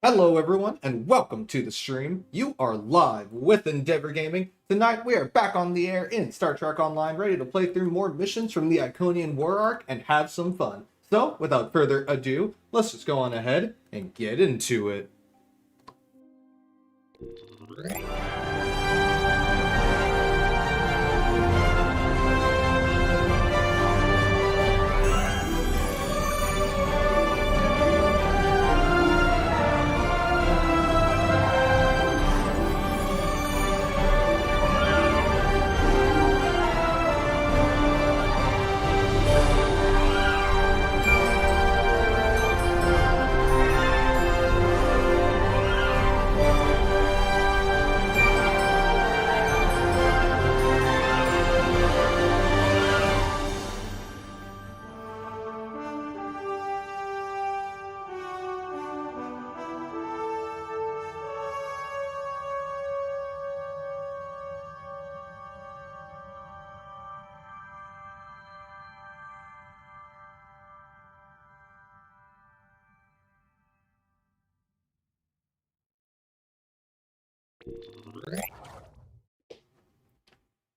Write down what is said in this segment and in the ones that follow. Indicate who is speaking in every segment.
Speaker 1: Hello everyone and welcome to the stream. You are live with Endeavor Gaming. Tonight we are back on the air in Star Trek Online, ready to play through more missions from the Iconian War Arc and have some fun. So without further ado, let's just go on ahead and get into it.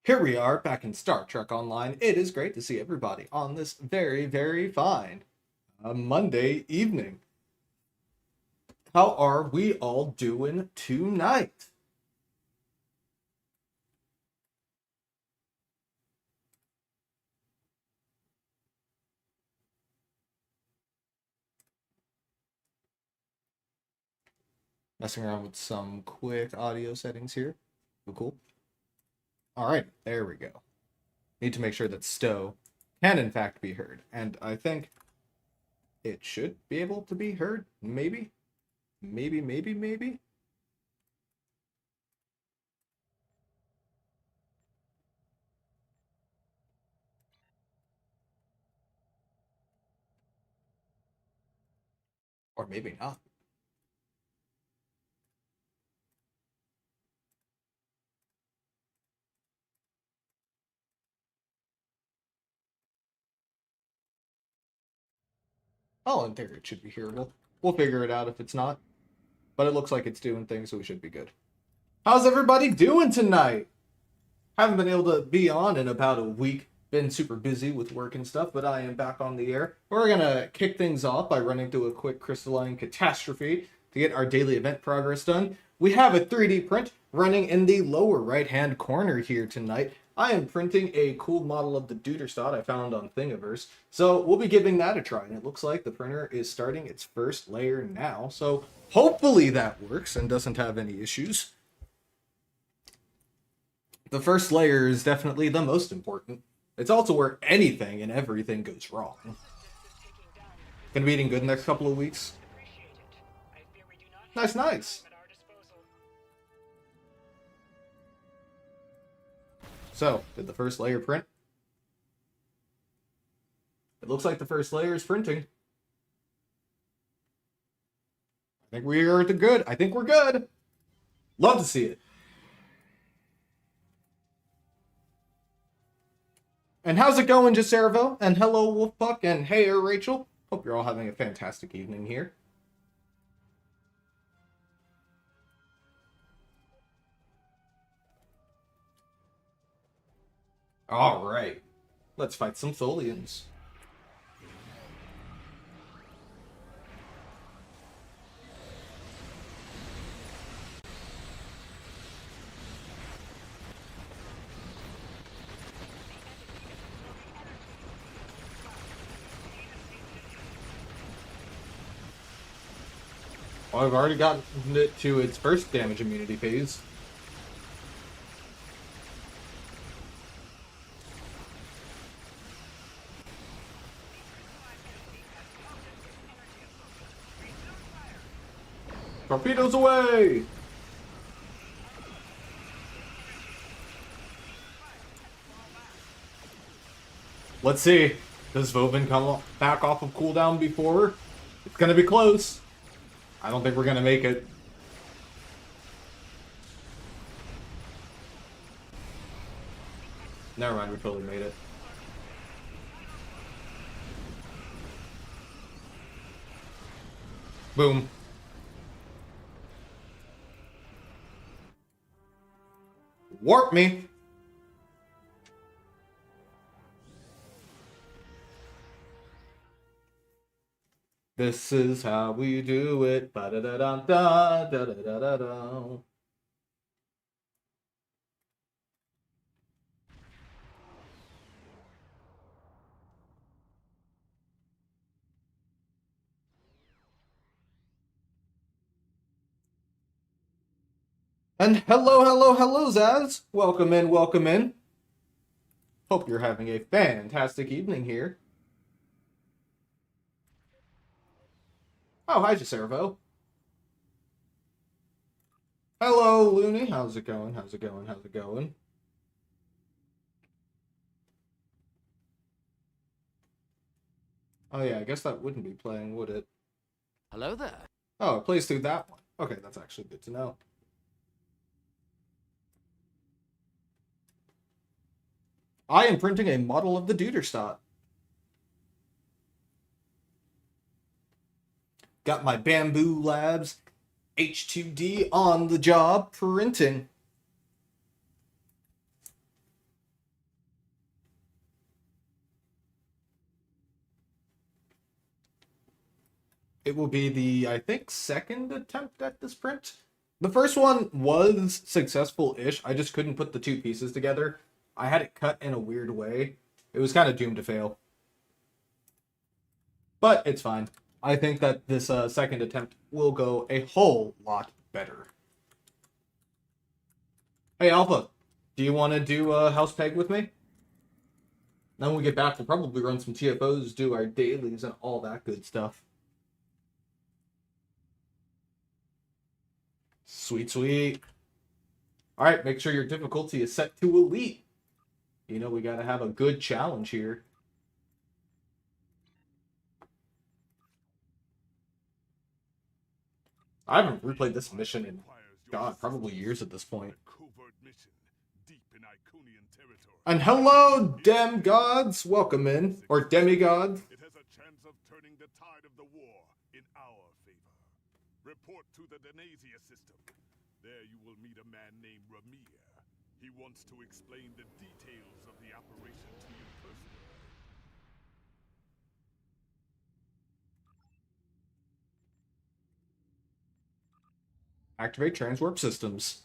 Speaker 1: Here we are back in Star Trek Online. It is great to see everybody on this very fine Monday evening. How are we all doing tonight? Messing around with some quick audio settings here. Cool. All right, there we go. Need to make sure that STO can in fact be heard, and I think it should be able to be heard. Maybe. Or maybe not. Oh, in theory it should be hearable. We'll figure it out if it's not. But it looks like it's doing things, so we should be good. How's everybody doing tonight? Haven't been able to be on in about a week. Been super busy with work and stuff, but I am back on the air. We're gonna kick things off by running through a quick crystalline catastrophe to get our daily event progress done. We have a 3D print running in the lower right-hand corner here tonight. I am printing a cool model of the Duderstadt I found on Thingiverse, so we'll be giving that a try, and it looks like the printer is starting its first layer now, so hopefully that works and doesn't have any issues. The first layer is definitely the most important. It's also where anything and everything goes wrong. Gonna be eating good next couple of weeks. Nice. So, did the first layer print? It looks like the first layer is printing. I think we are good. I think we're good. Love to see it. And how's it going, Jacervo? And hello, Wolfbuck, and hey, Rachel. Hope you're all having a fantastic evening here. All right, let's fight some Tholians. Well, I've already gotten it to its first damage immunity phase. Torpedoes away! Let's see. Does Vovin come back off of cooldown before? It's gonna be close. I don't think we're gonna make it. Never mind, we totally made it. Boom. Warp me. This is how we do it. Ba-da-da-da-da, And hello, Zaz. Welcome in, welcome in. Hope you're having a fantastic evening here. Oh, hi, Jacervo. Hello, Looney. How's it going? How's it going? How's it going? Oh, yeah, I guess that wouldn't be playing, would it?
Speaker 2: Hello there.
Speaker 1: Oh, it plays through that one. Okay, that's actually good to know. I am printing a model of the Duderstadt. Got my Bamboo Labs H2D on the job printing. It will be the, I think, second attempt at this print. The first one was successful-ish. I just couldn't put the two pieces together. I had it cut in a weird way. It was kind of doomed to fail. But it's fine. I think that this second attempt will go a whole lot better. Hey, Alpha, do you want to do House Peg with me? Then when we get back, we'll probably run some TFOs, do our dailies, and all that good stuff. Sweet, sweet. All right, make sure your difficulty is set to Elite. You know, we got to have a good challenge here. I haven't replayed this mission in, God, probably years at this point. And hello, Demgods! Welcome in. Or Demigods.
Speaker 3: It has a chance of turning the tide of the war in our favor. Report to the Denasia system. There you will meet a man named Ramir. He wants to explain the details of the operation to you personally.
Speaker 1: Activate transwarp systems.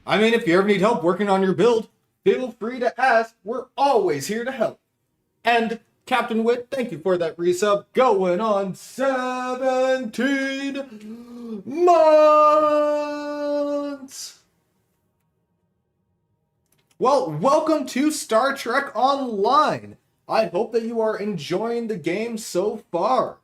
Speaker 1: I mean, if you ever need help working on your build, feel free to ask. We're always here to help. And Captain Wit, thank you for that resub. Going on 17 months. Well, welcome to Star Trek Online. I hope that you are enjoying the game so far.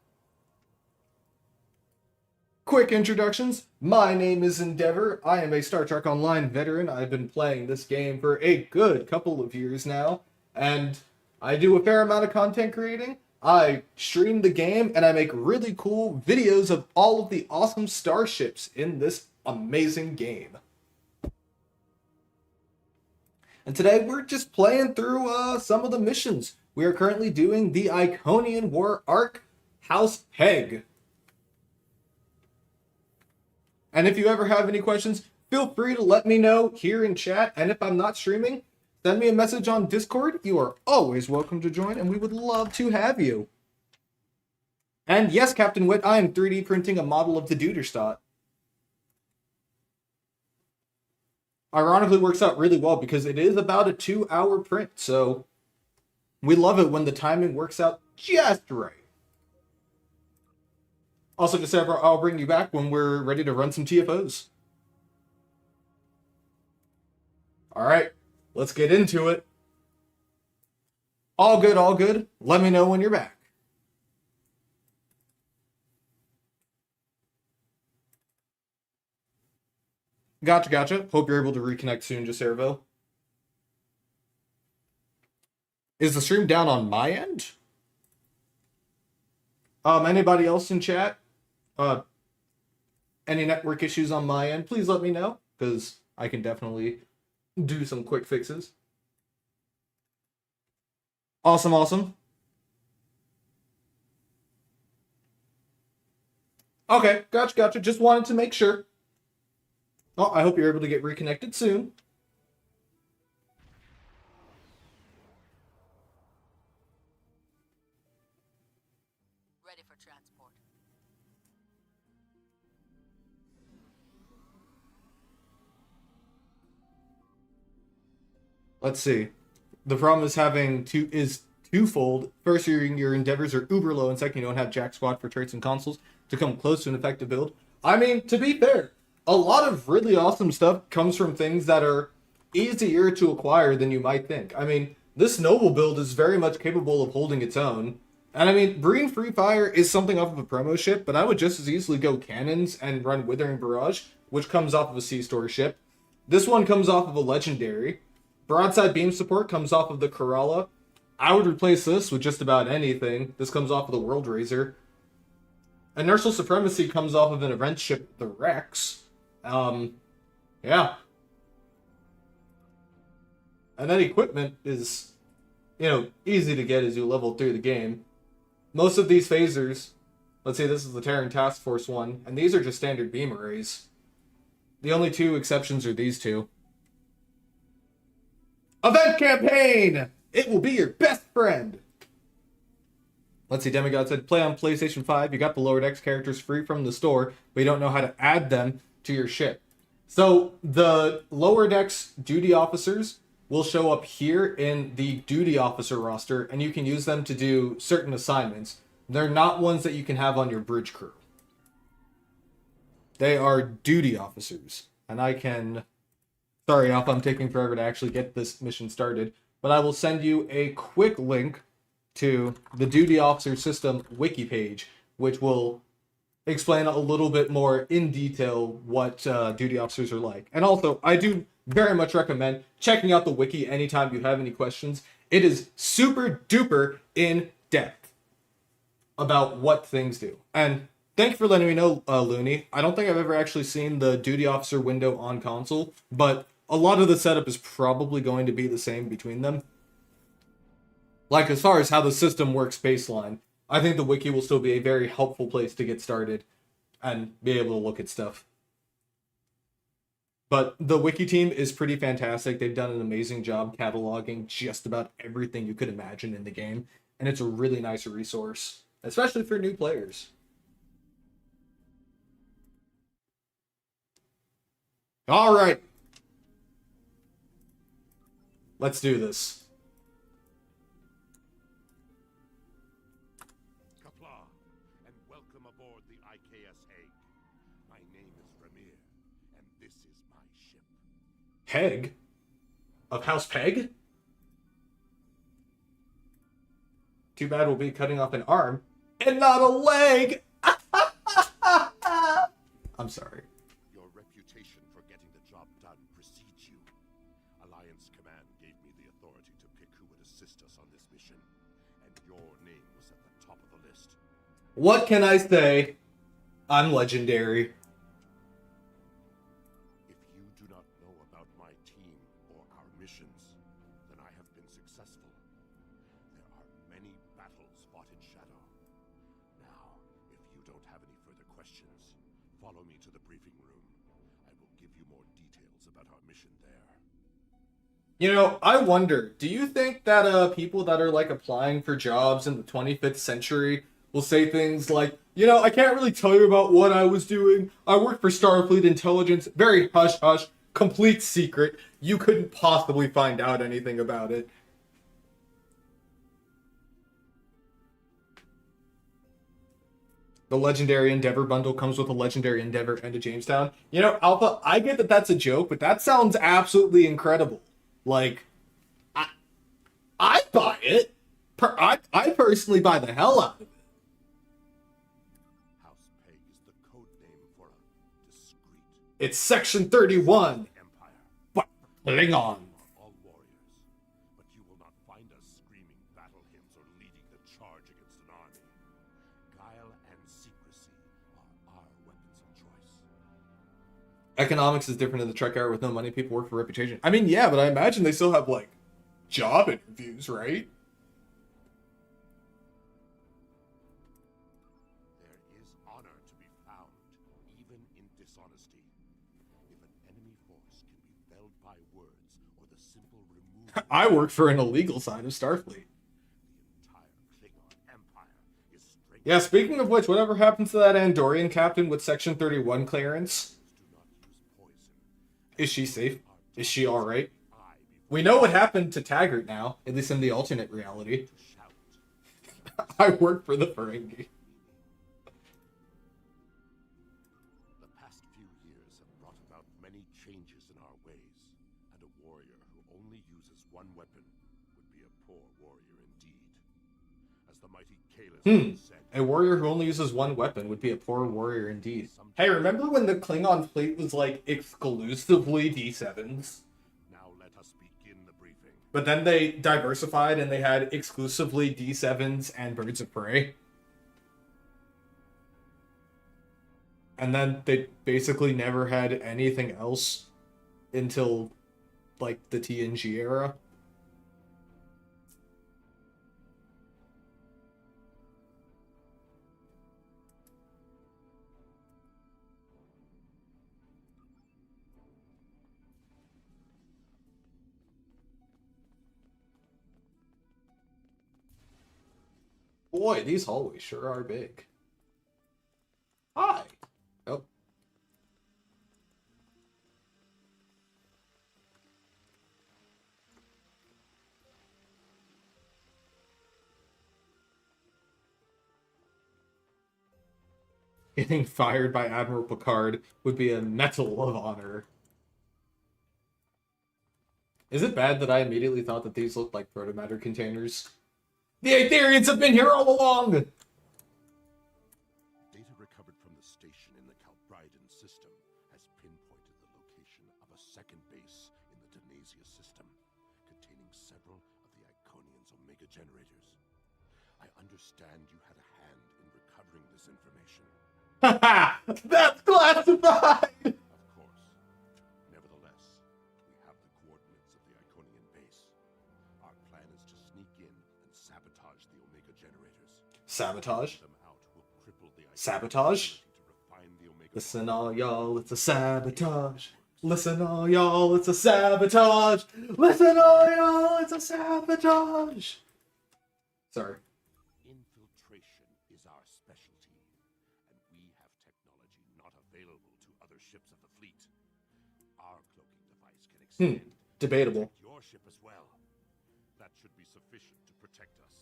Speaker 1: Quick introductions. My name is Endeavor. I am a Star Trek Online veteran. I've been playing this game for a good couple of years now, and I do a fair amount of content creating. I stream the game, and I make really cool videos of all of the awesome starships in this amazing game. And today we're just playing through some of the missions. We are currently doing the Iconian War arc, House Peg. And if you ever have any questions, feel free to let me know here in chat. And if I'm not streaming, send me a message on Discord. You are always welcome to join, and we would love to have you. And yes, Captain Wit, I am 3D printing a model of the Duderstadt. Ironically, works out really well because it is about a 2-hour print, so we love it when the timing works out just right. Also, just I'll bring you back when we're ready to run some TFOs. All right, let's get into it. All good, all good. Let me know when you're back. Gotcha. Hope you're able to reconnect soon, Jacervo. Is the stream down on my end? Anybody else in chat? Any network issues on my end, please let me know, because I can definitely do some quick fixes. Awesome. Okay, gotcha. Just wanted to make sure. Oh, I hope you're able to get reconnected soon.
Speaker 2: Ready for transport.
Speaker 1: Let's see. The problem is twofold. First, your endeavors are uber low, and second, you don't have Jack Squad for traits and consoles to come close to an effective build. I mean, to be fair, a lot of really awesome stuff comes from things that are easier to acquire than you might think. I mean, this noble build is very much capable of holding its own. And I mean, Breen Free Fire is something off of a promo ship, but I would just as easily go Cannons and run Withering Barrage, which comes off of a C-Store ship. This one comes off of a Legendary. Broadside Beam Support comes off of the Corolla. I would replace this with just about anything. This comes off of the World Razor. Inertial Supremacy comes off of an event ship, the Rex. Yeah. And then equipment is, easy to get as you level through the game. Most of these phasers, let's say this is the Terran Task Force one, and these are just standard beam arrays. The only two exceptions are these two. Event campaign! It will be your best friend! Let's see, Demigod said, play on PlayStation 5. You got the lower decks characters free from the store, but you don't know how to add them to your ship. So the lower decks duty officers will show up here in the duty officer roster, and you can use them to do certain assignments. They're not ones that you can have on your bridge crew. They are duty officers. And I can... Sorry, Alpha, I'm taking forever to actually get this mission started. But I will send you a quick link to the Duty Officer System wiki page, which will explain a little bit more in detail what duty officers are like. And also, I do very much recommend checking out the wiki anytime you have any questions. It is super duper in depth about what things do. And thank you for letting me know, Looney. I don't think I've ever actually seen the duty officer window on console, but a lot of the setup is probably going to be the same between them. Like, as far as how the system works baseline, I think the wiki will still be a very helpful place to get started and be able to look at stuff. But the wiki team is pretty fantastic. They've done an amazing job cataloging just about everything you could imagine in the game, and it's a really nice resource, especially for new players. All right. Let's do this.
Speaker 3: Kapla, and welcome aboard the IKS Hague. My name is Ramir, and this is my ship.
Speaker 1: Peg? Of House Peg? Too bad we'll be cutting off an arm and not a leg! I'm sorry.
Speaker 3: Your reputation for getting the job done precedes you. Alliance Command gave me the authority to pick who would assist us on this mission, and your name was at the top of the list.
Speaker 1: What can I say? I'm legendary.
Speaker 3: If you do not know about my team or our missions, then I have been successful. There are many battles fought in shadow. Now, if you don't have any further questions, follow me to the briefing room. I will give you more details about our mission there.
Speaker 1: I wonder, do you think that people that are like applying for jobs in the 25th century will say things like, I can't really tell you about what I was doing. I worked for Starfleet Intelligence, very hush-hush, complete secret. You couldn't possibly find out anything about it. The Legendary Endeavor bundle comes with a Legendary Endeavor and a Jamestown. Alpha, I get that that's a joke, but that sounds absolutely incredible. Like, I buy it. I personally buy the hell out of it.
Speaker 3: House Peg is the code name for a discreet
Speaker 1: It's Section 31.
Speaker 3: empire.
Speaker 1: But Klingon.
Speaker 3: All warriors, but you will not find us screaming battle hymns or leading the charge against an army. Guile and secrecy are our weapons of choice.
Speaker 1: Economics is different in the Trek era with no money. People work for reputation. I mean, yeah, but I imagine they still have, like, job interviews, right?
Speaker 3: There is honor to be found, even in dishonesty. If an words or the simple removal
Speaker 1: I work for an illegal side of Starfleet.
Speaker 3: the entire Klingon Empire is strengthened.
Speaker 1: Yeah, speaking of which, whatever happens to that Andorian captain with Section 31 clearance?
Speaker 3: Do not use poison.
Speaker 1: Is she safe? Is she alright?
Speaker 3: I
Speaker 1: We know what happened to Taggart now, at least in the alternate reality.
Speaker 3: to shout.
Speaker 1: I work for the Ferengi.
Speaker 3: The past few years have brought about many changes in our ways, and a warrior who only uses one weapon would be a poor warrior indeed. As the mighty Kalis said,
Speaker 1: A warrior who only uses one weapon would be a poor warrior indeed. Hey, remember when the Klingon fleet was like exclusively D7s?
Speaker 3: now let us begin the briefing.
Speaker 1: But then they diversified and they had exclusively D7s and birds of prey. And then they basically never had anything else until like the TNG era. Boy, these hallways sure are big. Hi. Oh. Getting fired by Admiral Picard would be a Medal of Honor. Is it bad that I immediately thought that these looked like protomatter containers? The Aetherians have been here all along!
Speaker 3: Data recovered from the station in the Calbryden system has pinpointed the location of a second base in the Denasia system, containing several of the Iconian's Omega generators. I understand you had a hand in recovering this information.
Speaker 1: Haha! That's classified!
Speaker 3: Of course. Nevertheless, we have the coordinates of the Iconian base. Our plan is to sneak in and sabotage the Omega generators.
Speaker 1: Sabotage?
Speaker 3: Them out will cripple the Iconian's
Speaker 1: Sabotage?
Speaker 3: ability to refine the Omega.
Speaker 1: Listen all y'all, it's a sabotage. Listen all y'all, it's a sabotage. Listen all y'all, it's a sabotage. Sorry.
Speaker 3: Infiltration is our specialty, and we have technology not available to other ships of the fleet. Our cloaking device can extend
Speaker 1: Debatable.
Speaker 3: protect your ship as well. That should be sufficient to protect us.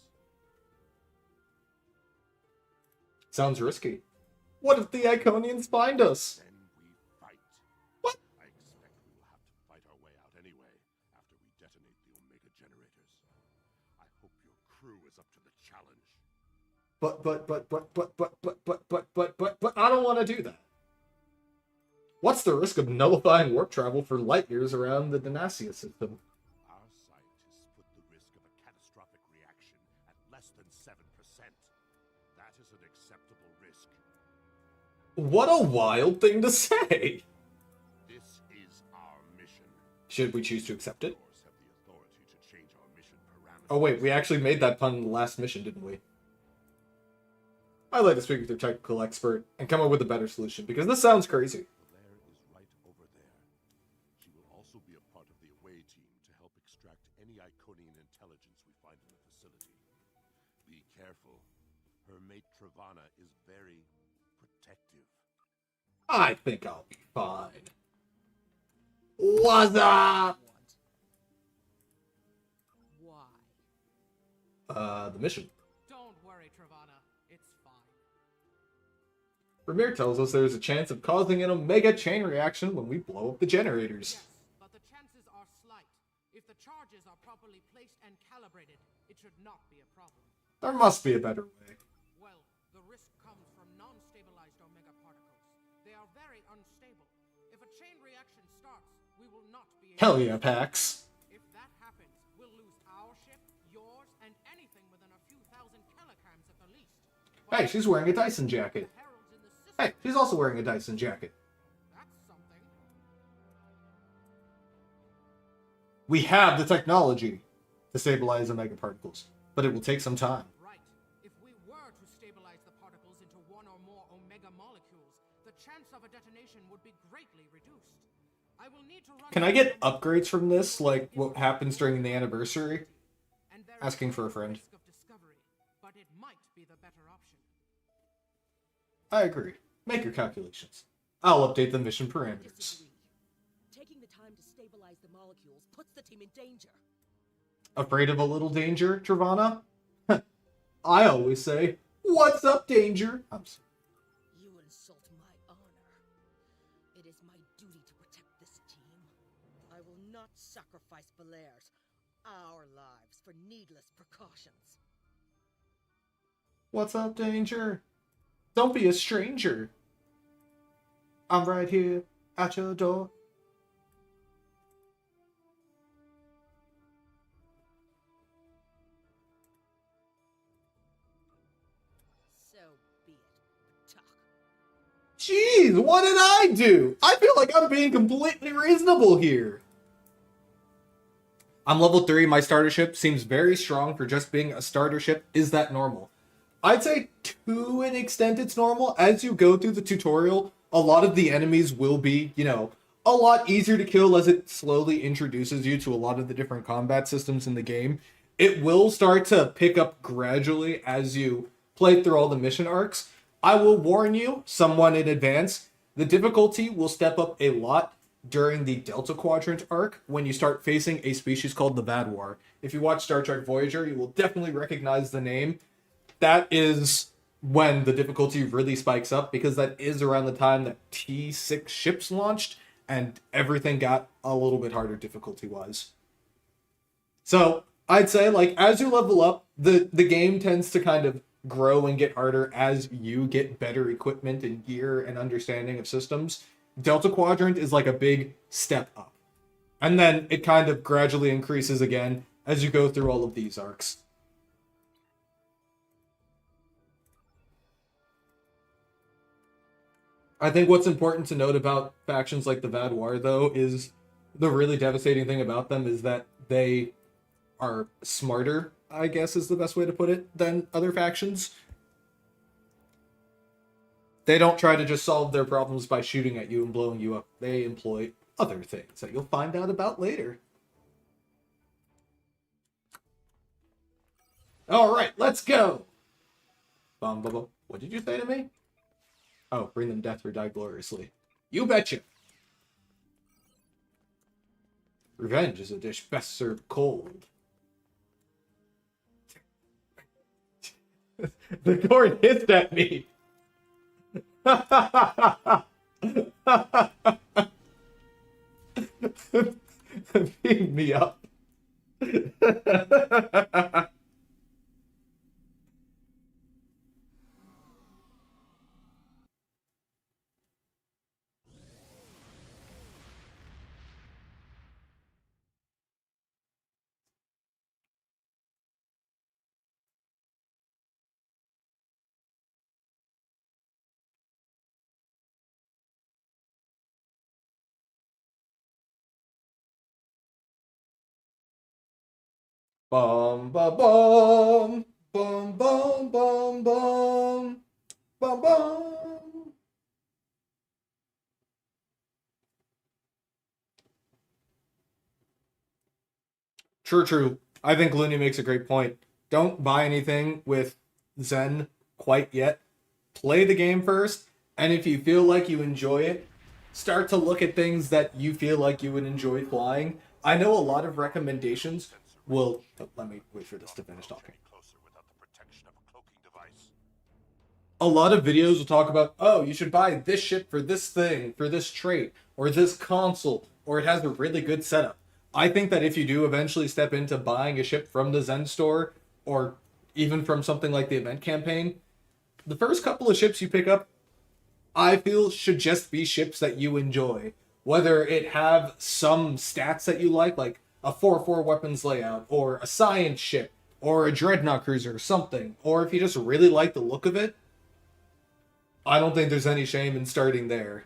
Speaker 1: Sounds risky. What if the Iconians find us?
Speaker 3: Then we fight.
Speaker 1: What?
Speaker 3: I expect we will have to fight our way out anyway after we detonate the Omega generators. I hope your crew is up to the challenge.
Speaker 1: But, I don't want to do that. What's the risk of nullifying warp travel for light years around the Denasia system?
Speaker 3: Our scientists put the risk of a catastrophic reaction at less than 7%. That is an acceptable risk.
Speaker 1: What a wild thing to say!
Speaker 3: This is our mission.
Speaker 1: Should we choose to accept
Speaker 3: Of
Speaker 1: it?
Speaker 3: course, have the authority to change our mission parameters.
Speaker 1: Oh wait, we actually made that pun in the last mission, didn't we? I'd like to speak with your technical expert and come up with a better solution, because this sounds crazy.
Speaker 3: Blair is right over there. She will also be a part of the away team to help extract any Iconian intelligence we find in the facility. Be careful. Her mate Travana is very protective.
Speaker 1: I think I'll be fine. What's up?
Speaker 2: Why?
Speaker 1: The mission.
Speaker 4: Don't worry, Travana. It's fine.
Speaker 1: Ramir tells us there's a chance of causing an Omega chain reaction when we blow up the generators.
Speaker 4: Yes, but the chances are slight. If the charges are properly placed and calibrated, it should not be a problem.
Speaker 1: There must be a better way.
Speaker 4: Well, the risk comes from non-stabilized Omega particles. They are very unstable. If a chain reaction starts, we will not be able
Speaker 1: Hell yeah, Pax.
Speaker 4: If that happens, we'll lose our ship, yours, and anything within a few thousand kilograms at the least.
Speaker 1: Hey, she's wearing a Dyson jacket.
Speaker 4: The heralds in the system,
Speaker 1: Hey, she's also wearing a Dyson jacket.
Speaker 4: that's something.
Speaker 1: We have the technology to stabilize Omega particles, but it will take some time.
Speaker 4: Right. If we were to stabilize the particles into one or more Omega molecules, the chance of a detonation would be greatly reduced. I will need to run
Speaker 1: Can I get upgrades from this, like what happens during the anniversary?
Speaker 4: and there
Speaker 1: Asking
Speaker 4: is
Speaker 1: for a
Speaker 4: always
Speaker 1: friend.
Speaker 4: risk of discovery, but it might be the better option.
Speaker 1: I agree. Make your calculations. I'll update the mission parameters.
Speaker 5: Disagree. Taking the time to stabilize the molecules puts the team in danger.
Speaker 1: Afraid of a little danger, Travana? I always say, "What's up, danger?"
Speaker 5: You insult my honor. It is my duty to protect this team. I will not sacrifice Valaire's, our lives, for needless precautions.
Speaker 1: What's up, danger? Don't be a stranger. I'm right here at your door.
Speaker 5: So be it. Tuck.
Speaker 1: Jeez, what did I do? I feel like I'm being completely reasonable here. I'm level 3. My starter ship seems very strong for just being a starter ship. Is that normal? I'd say to an extent it's normal. As you go through the tutorial, a lot of the enemies will be, a lot easier to kill as it slowly introduces you to a lot of the different combat systems in the game. It will start to pick up gradually as you play through all the mission arcs. I will warn you, somewhat in advance, the difficulty will step up a lot during the Delta Quadrant arc when you start facing a species called the Vadwar. If you watch Star Trek Voyager, you will definitely recognize the name. That is when the difficulty really spikes up, because that is around the time that T6 ships launched and everything got a little bit harder difficulty-wise. So I'd say, like, as you level up, the game tends to kind of grow and get harder as you get better equipment and gear and understanding of systems. Delta Quadrant is like a big step up. And then it kind of gradually increases again as you go through all of these arcs. I think what's important to note about factions like the Vadwar, though, is the really devastating thing about them is that they are smarter, I guess is the best way to put it, than other factions. They don't try to just solve their problems by shooting at you and blowing you up. They employ other things that you'll find out about later. Alright, let's go! Bum, bum, bum. What did you say to me? Oh, bring them death or die gloriously. You betcha! Revenge is a dish best served cold. The gourd hissed at me! Beam me up. Bum ba bum bum bum bum bum bum bum. True. I think Looney makes a great point. Don't buy anything with Zen quite yet. Play the game first, and if you feel like you enjoy it, start to look at things that you feel like you would enjoy flying. I know a lot of recommendations will... Oh, let me wait for this to finish talking. A lot of videos will talk about, oh, you should buy this ship for this thing, for this trait, or this console, or it has a really good setup. I think that if you do eventually step into buying a ship from the Zen store, or even from something like the event campaign, the first couple of ships you pick up, I feel should just be ships that you enjoy. Whether it have some stats that you like a 4/4 weapons layout, or a science ship, or a dreadnought cruiser, or something, or if you just really like the look of it, I don't think there's any shame in starting there.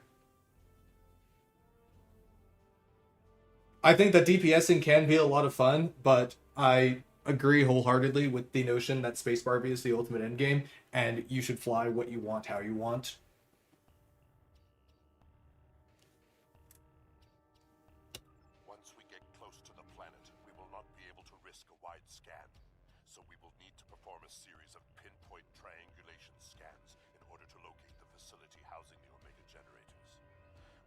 Speaker 1: I think that DPSing can be a lot of fun, but I agree wholeheartedly with the notion that Space Barbie is the ultimate endgame, and you should fly what you want, how you want.
Speaker 6: planet, we will not be able to risk a wide scan. So we will need to perform a series of pinpoint triangulation scans in order to locate the facility housing the Omega generators.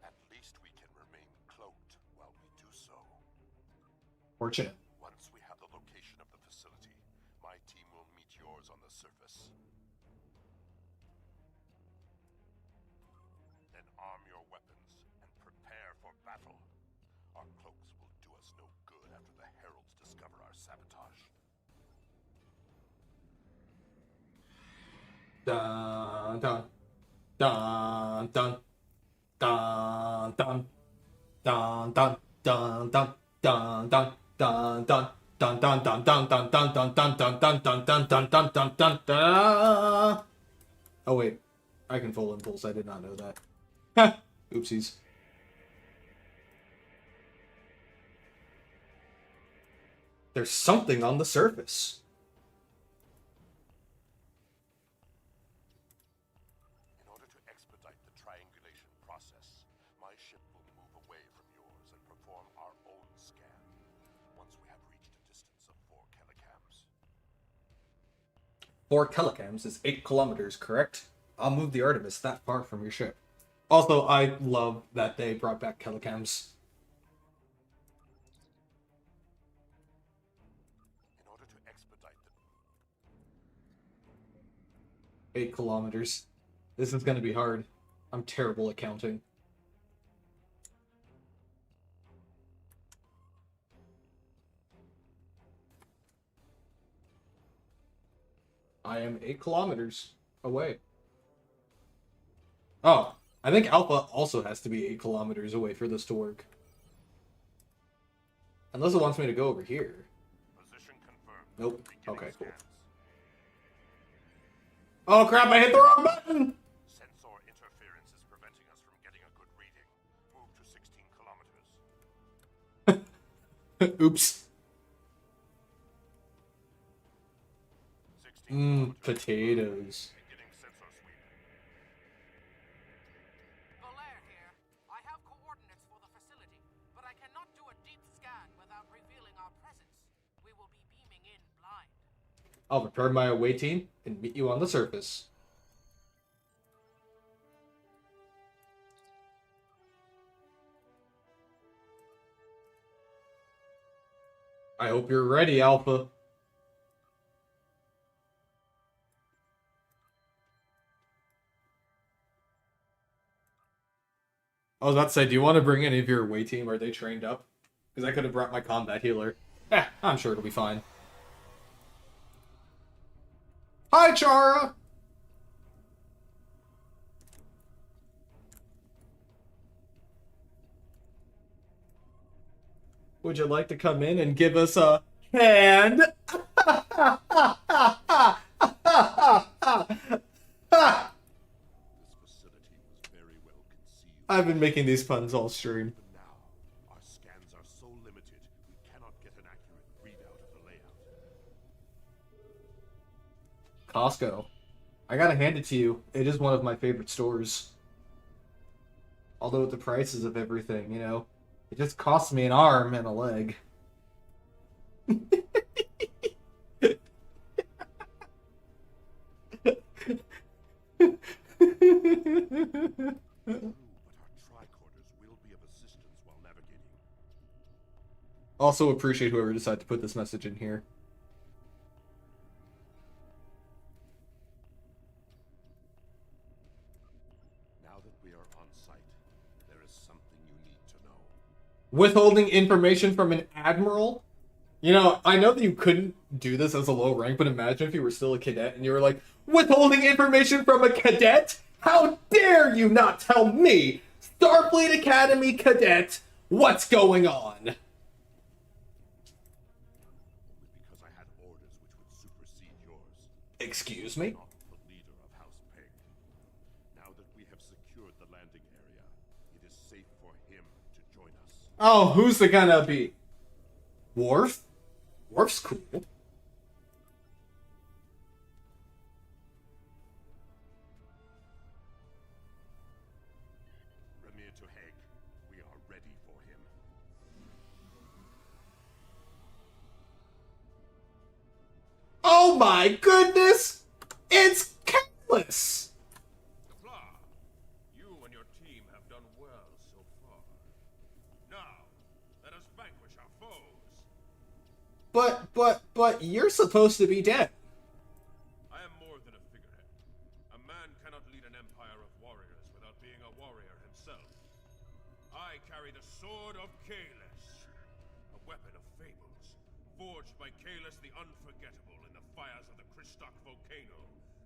Speaker 6: At least we can remain cloaked while we do so.
Speaker 1: Fortunate.
Speaker 6: Once we have the location of the facility, my team will meet yours on the surface. Then arm your weapons and prepare for battle. Our cloaks will do us no good after the heralds discover our sabotage.
Speaker 1: Dun dun dun dun dun dun dun dun dun dun dun dun dun dun. Dun dun dun dun dun dun dun dun dun dun dun dun dun dun dun dun dun. Oh wait, I can full impulse. I did not know that. Oopsies. There's something on the surface.
Speaker 6: In order to expedite the triangulation process, my ship will move away from yours and perform our own scan once we have reached a distance of 4 kilocams.
Speaker 1: 4 kilocams is 8 kilometers, correct? I'll move the Artemis that far from your ship. Also, I love that they brought back kilocams.
Speaker 6: In order to expedite the
Speaker 1: 8 kilometers. This is going to be hard. I'm terrible at counting. I am 8 kilometers away. Oh, I think Alpha also has to be 8 kilometers away for this to work. Unless it wants me to go over here.
Speaker 6: position confirmed.
Speaker 1: Nope.
Speaker 6: Beginning
Speaker 1: Okay, cool.
Speaker 6: scans.
Speaker 1: Oh crap, I hit the wrong button!
Speaker 6: Sensor interference is preventing us from getting a good reading. Move to 16 kilometers.
Speaker 1: Oops.
Speaker 6: 16 kilometers.
Speaker 1: Potatoes.
Speaker 6: Beginning sensor sweep.
Speaker 4: Belair here. I have coordinates for the facility, but I cannot do a deep scan without revealing our presence. We will be beaming in blind.
Speaker 1: I'll prepare my away team and meet you on the surface. I hope you're ready, Alpha. I was about to say, do you want to bring any of your away team? Are they trained up? Because I could have brought my combat healer. I'm sure it'll be fine. Hi, Chara! Would you like to come in and give us a hand?
Speaker 6: This facility was very well conceived.
Speaker 1: I've been making these puns all stream.
Speaker 6: Even now, our scans are so limited, we cannot get an accurate readout of the layout.
Speaker 1: Costco. I gotta hand it to you. It is one of my favorite stores. Although with the prices of everything, you know, it just costs me an arm and a leg.
Speaker 6: True, but our tricorders will be of assistance while navigating.
Speaker 1: Also appreciate whoever decided to put this message in here.
Speaker 6: Now that we are on site, there is something you need to know.
Speaker 1: Withholding information from an admiral? You know, I know that you couldn't do this as a low rank, but imagine if you were still a cadet and you were like, withholding information from a cadet? How dare you not tell me, Starfleet Academy cadet, what's going on?
Speaker 6: Only because I had orders which would supersede yours.
Speaker 1: Excuse me?
Speaker 6: Not the leader of House Peg. Now that we have secured the landing area, it is safe for him to join us.
Speaker 1: Oh, who's it gonna be? Worf? Worf's cool.
Speaker 6: Ramir to Hague. We are ready for him.
Speaker 1: Oh my goodness! It's Kalis!
Speaker 6: Fla, you and your team have done well so far. Now, let us vanquish our foes.
Speaker 1: But you're supposed to be dead.
Speaker 6: I am more than a figurehead. A man cannot lead an empire of warriors without being a warrior himself. I carry the sword of Kalis, a weapon of fables, forged by Kalis the Unforgettable in the fires of the Kristok volcano,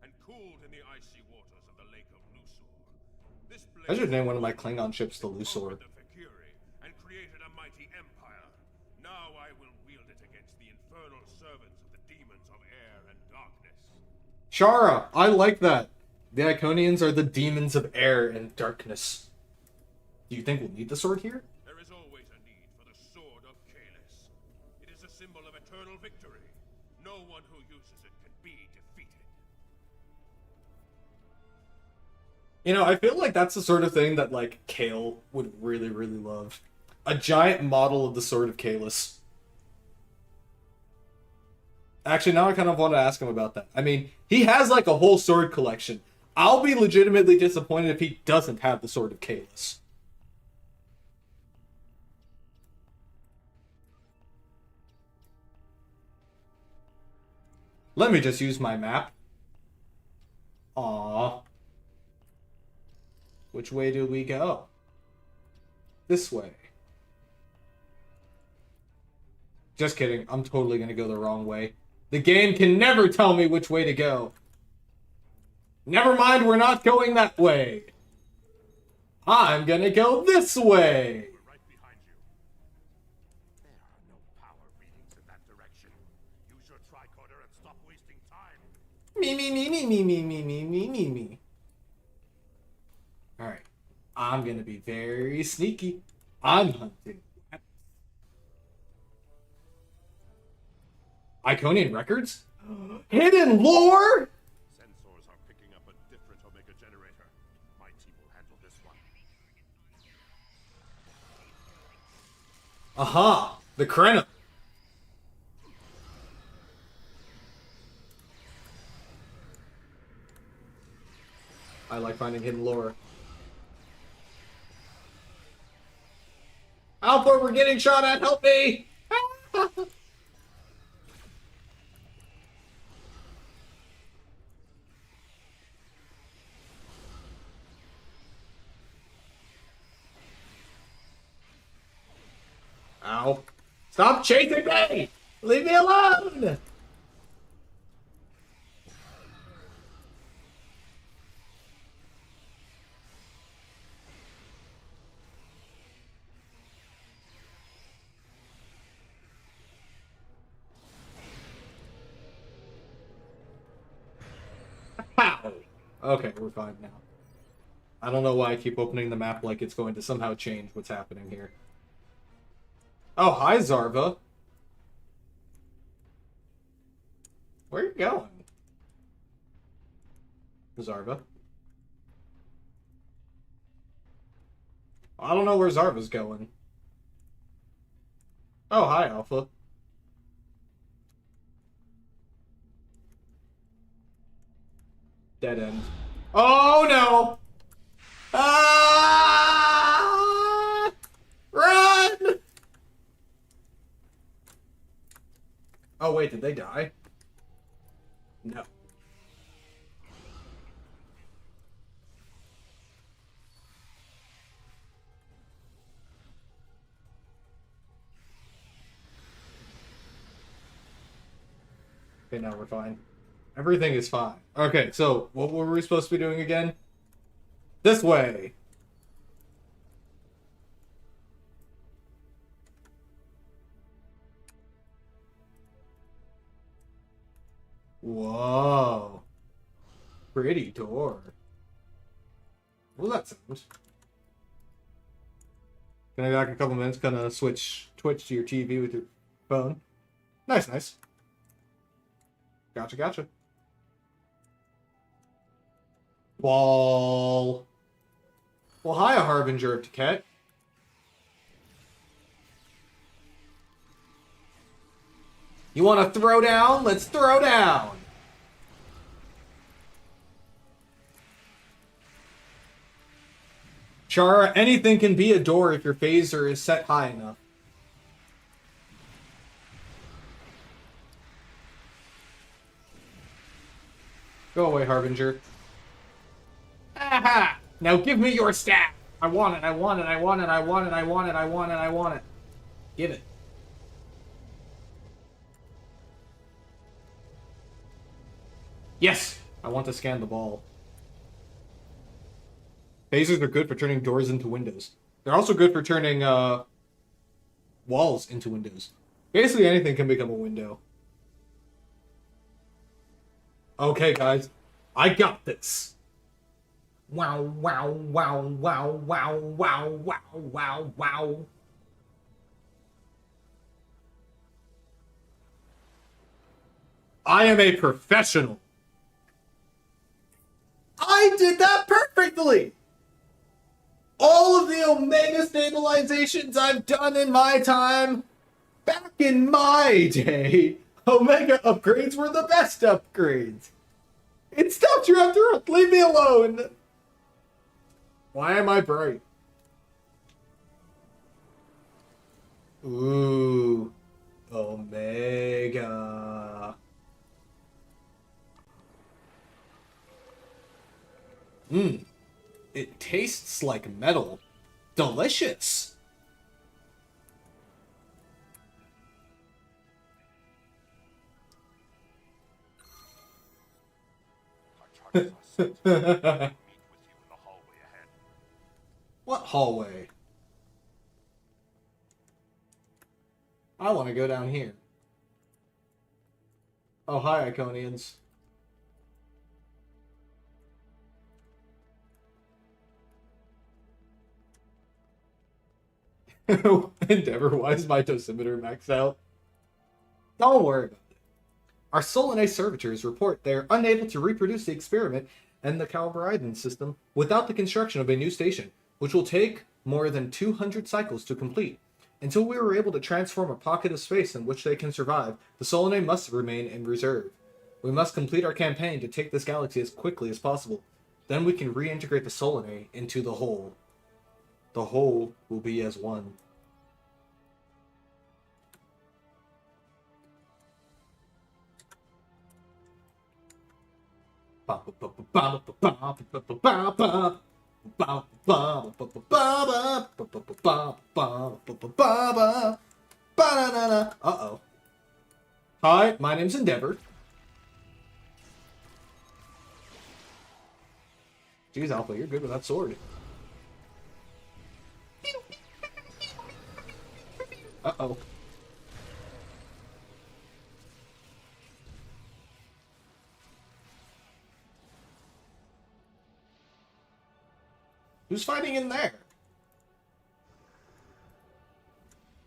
Speaker 6: and cooled in the icy waters of the Lake of Lusor. This
Speaker 1: I should name one of my
Speaker 6: blade
Speaker 1: Klingon ships the Lusor.
Speaker 6: conquered the Valkyrie and created a mighty empire. Now I will wield it against the infernal servants of the demons of air and darkness.
Speaker 1: Shara, I like that. The Iconians are the demons of air and darkness. Do you think we'll need the sword here?
Speaker 6: There is always a need for the sword of Kalis. It is a symbol of eternal victory. No one who uses it can be defeated.
Speaker 1: You know, I feel like that's the sort of thing that, like, Kale would really, really love. A giant model of the Sword of Kalis. Actually, now I kind of want to ask him about that. I mean, he has, like, a whole sword collection. I'll be legitimately disappointed if he doesn't have the Sword of Kalis. Let me just use my map. Aww. Which way do we go? This way. Just kidding. I'm totally gonna go the wrong way. The game can never tell me which way to go. Never mind, we're not going that way. I'm gonna go this way.
Speaker 6: We're right behind you. There are no power readings in that direction. Use your tricorder and stop wasting time.
Speaker 1: Me, me, me, me, me, me, me, me, me, me, me. Alright. I'm gonna be very sneaky. I'm hunting. Iconian records? Hidden lore?
Speaker 6: Sensors are picking up a different Omega generator. My team will handle this one.
Speaker 1: Aha! The Krenna. I like finding hidden lore. Alpha, we're getting shot at! Help me! Ow. Stop chasing me! Leave me alone! Pow! Okay, we're fine now. I don't know why I keep opening the map like it's going to somehow change what's happening here. Oh, hi, Zarva. Where are you going? Zarva? I don't know where Zarva's going. Oh, hi, Alpha. Dead end. Oh, no! Ah! Run! Oh, wait, did they die? No. Okay, now we're fine. Everything is fine. Okay, so what were we supposed to be doing again? This way! Whoa. Pretty door. What was that sound? Can I be back in a couple minutes? Gonna switch Twitch to your TV with your phone. Nice, nice. Gotcha, gotcha. Ball. Well, hi, a harbinger of Tiket. You want to throw down? Let's throw down. Shara, anything can be a door if your phaser is set high enough. Go away, Harbinger. Aha! Now give me your staff! I want it, I want it, I want it, I want it, I want it, I want it, I want it. Give it. Yes! I want to scan the ball. Phasers are good for turning doors into windows. They're also good for turning, walls into windows. Basically anything can become a window. Okay, guys. I got this. Wow, wow, wow, wow, wow, wow, wow, wow, wow. I am a professional. I did that perfectly! All of the Omega stabilizations I've done in my time, back in my day, Omega upgrades were the best upgrades. It stopped you after. Leave me alone. Why am I bright? Ooh, Omega. Mmm, it tastes like metal. Delicious.
Speaker 6: Our targets are set. We'll meet with you in the hallway ahead.
Speaker 1: What hallway? I want to go down here. Oh, hi, Iconians. Endeavor, why is my dosimeter maxed out? Don't worry about it. Our Solanae servitors report they are unable to reproduce the experiment and the Calvariden system without the construction of a new station, which will take more than 200 cycles to complete. Until we are able to transform a pocket of space in which they can survive, the Solanae must remain in reserve. We must complete our campaign to take this galaxy as quickly as possible. Then we can reintegrate the Solanae into the whole. The whole will be as one. Uh-oh. Hi, my name's Endeavor. Jeez, Alpha, you're good with that sword. Uh-oh. Who's fighting in there?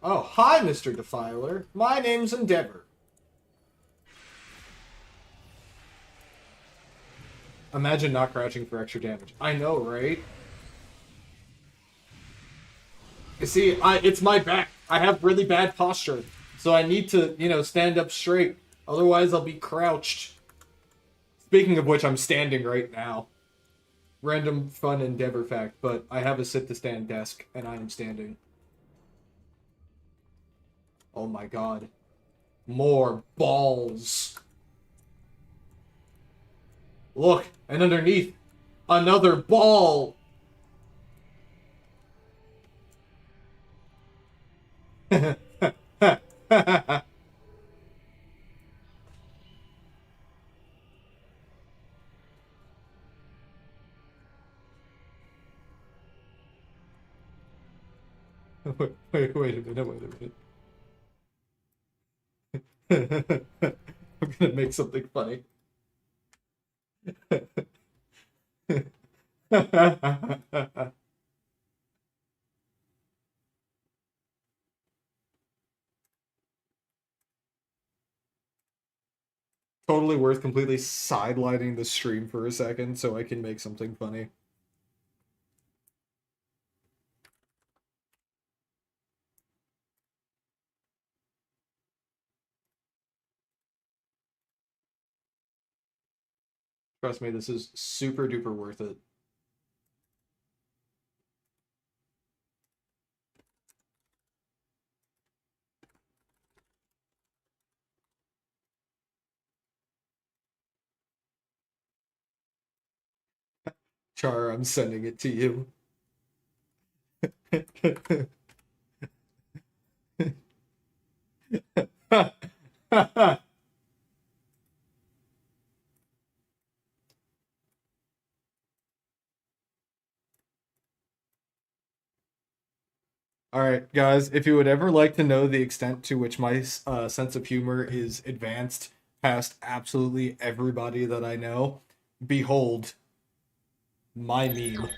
Speaker 1: Oh, hi, Mr. Defiler. My name's Endeavor. Imagine not crouching for extra damage. I know, right? You see, it's my back. I have really bad posture. So I need to, stand up straight. Otherwise, I'll be crouched. Speaking of which, I'm standing right now. Random fun Endeavor fact, but I have a sit-to-stand desk, and I am standing. Oh my god. More balls. Look, and underneath, another ball. Wait a minute. I'm gonna make something funny. Totally worth completely sidelining the stream for a second so I can make something funny. Trust me, this is super duper worth it. Char, I'm sending it to you. All right, guys, if you would ever like to know the extent to which my sense of humor is advanced past absolutely everybody that I know, behold my meme.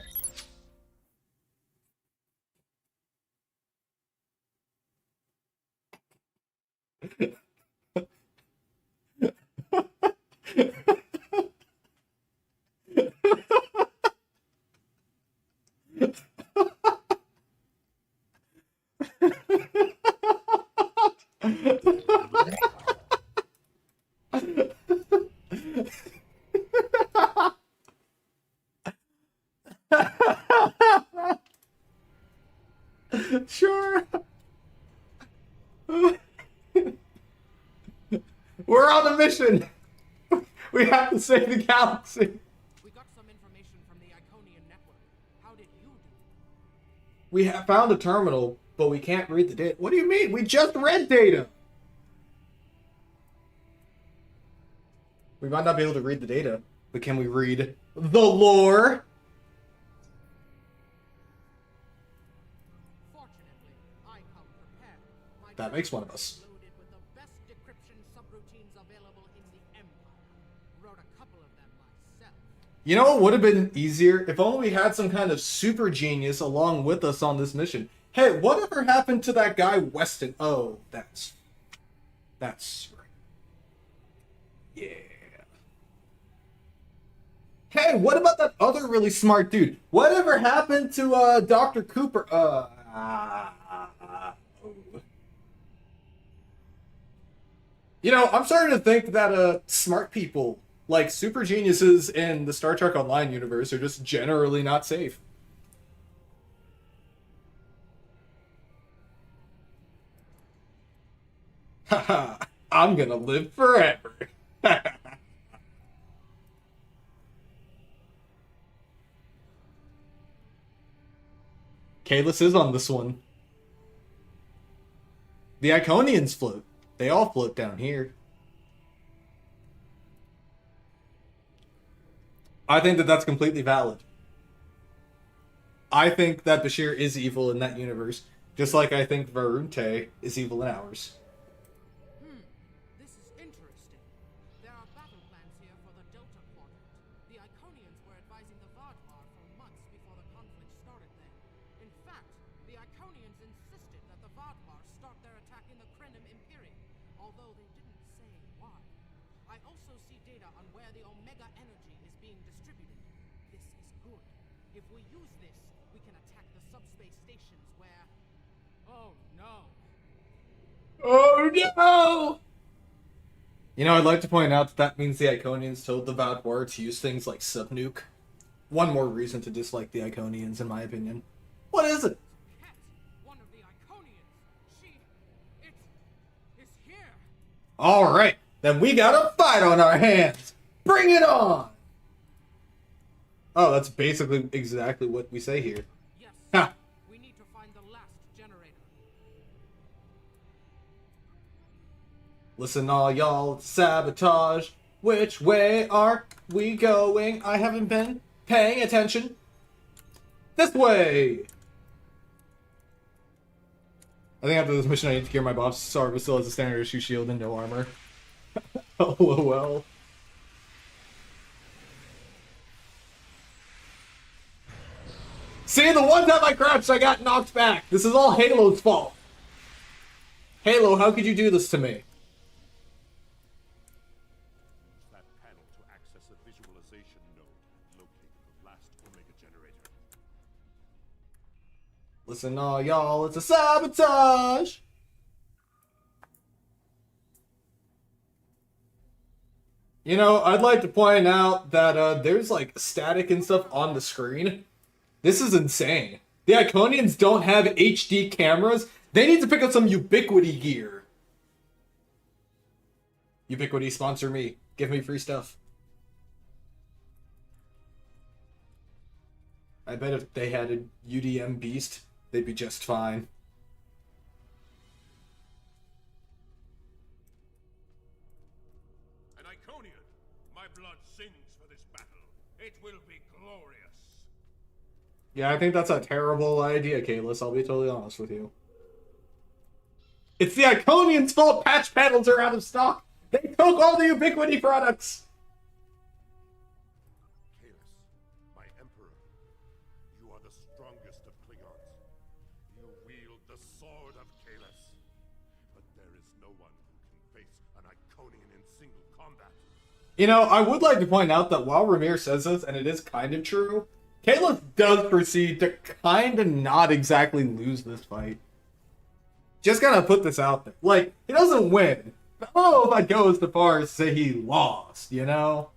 Speaker 1: Sure. We're on a mission. We have to save the galaxy.
Speaker 4: We got some information from the Iconian network. How did you do?
Speaker 1: We have found a terminal, but we can't read the data. What do you mean? We just read data. We might not be able to read the data, but can we read the lore?
Speaker 4: Fortunately, I come prepared. My
Speaker 1: That makes one of us.
Speaker 4: loaded with the best decryption subroutines available in the Empire. Wrote a couple of them myself.
Speaker 1: You know what would have been easier? If only we had some kind of super genius along with us on this mission. Hey, whatever happened to that guy Weston? Oh, that's right. Yeah. Hey, what about that other really smart dude? Whatever happened to Dr. Cooper? You know, I'm starting to think that smart people like super geniuses in the Star Trek Online universe are just generally not safe. Haha, I'm gonna live forever. Kalis is on this one. The Iconians float. They all float down here. I think that that's completely valid. I think that Bashir is evil in that universe, just like I think Varunte is evil in ours.
Speaker 4: This is interesting. There are battle plans here for the Delta Quadrant. The Iconians were advising the Vadvar for months before the conflict started there. In fact, the Iconians insisted that the Vadvar start their attack in the Krenim Imperium, although they didn't say why. I also see data on where the Omega energy is being distributed. This is good. If we use this, we can attack the subspace stations where... Oh no.
Speaker 1: Oh no! You know, I'd like to point out that that means the Iconians told the Vadvar to use things like subnuke. One more reason to dislike the Iconians, in my opinion. What is it?
Speaker 4: Ket, one of the Iconians. It's here.
Speaker 1: Alright, then we got a fight on our hands! Bring it on! Oh, that's basically exactly what we say here.
Speaker 4: Yes.
Speaker 1: Ha!
Speaker 4: We need to find the last generator.
Speaker 1: Listen all y'all, it's sabotage. Which way are we going? I haven't been paying attention. This way! I think after this mission I need to cure my boss. Sarva still has a standard issue shield and no armor. LOL. See, the one time I crouched, I got knocked back. This is all Halo's fault. Halo, how could you do this to me?
Speaker 6: That panel to access a visualization node. Locate the last Omega generator.
Speaker 1: Listen all y'all, it's a sabotage! You know, I'd like to point out that there's like static and stuff on the screen. This is insane. The Iconians don't have HD cameras. They need to pick up some Ubiquity gear. Ubiquity, sponsor me. Give me free stuff. I bet if they had a UDM beast, they'd be just fine.
Speaker 3: An Iconian, my blood sings for this battle. It will be glorious.
Speaker 1: Yeah, I think that's a terrible idea, Kalis. I'll be totally honest with you. It's the Iconians' fault patch panels are out of stock. They took all the Ubiquity products.
Speaker 6: Kalis, my emperor, you are the strongest of Klingons. You wield the sword of Kalis. But there is no one who can face an Iconian in single combat.
Speaker 1: You know, I would like to point out that while Ramir says this, and it is kind of true, Kalis does proceed to kind of not exactly lose this fight. Just gotta put this out there. Like, he doesn't win. I don't know if I'd go as far as say he lost, you know?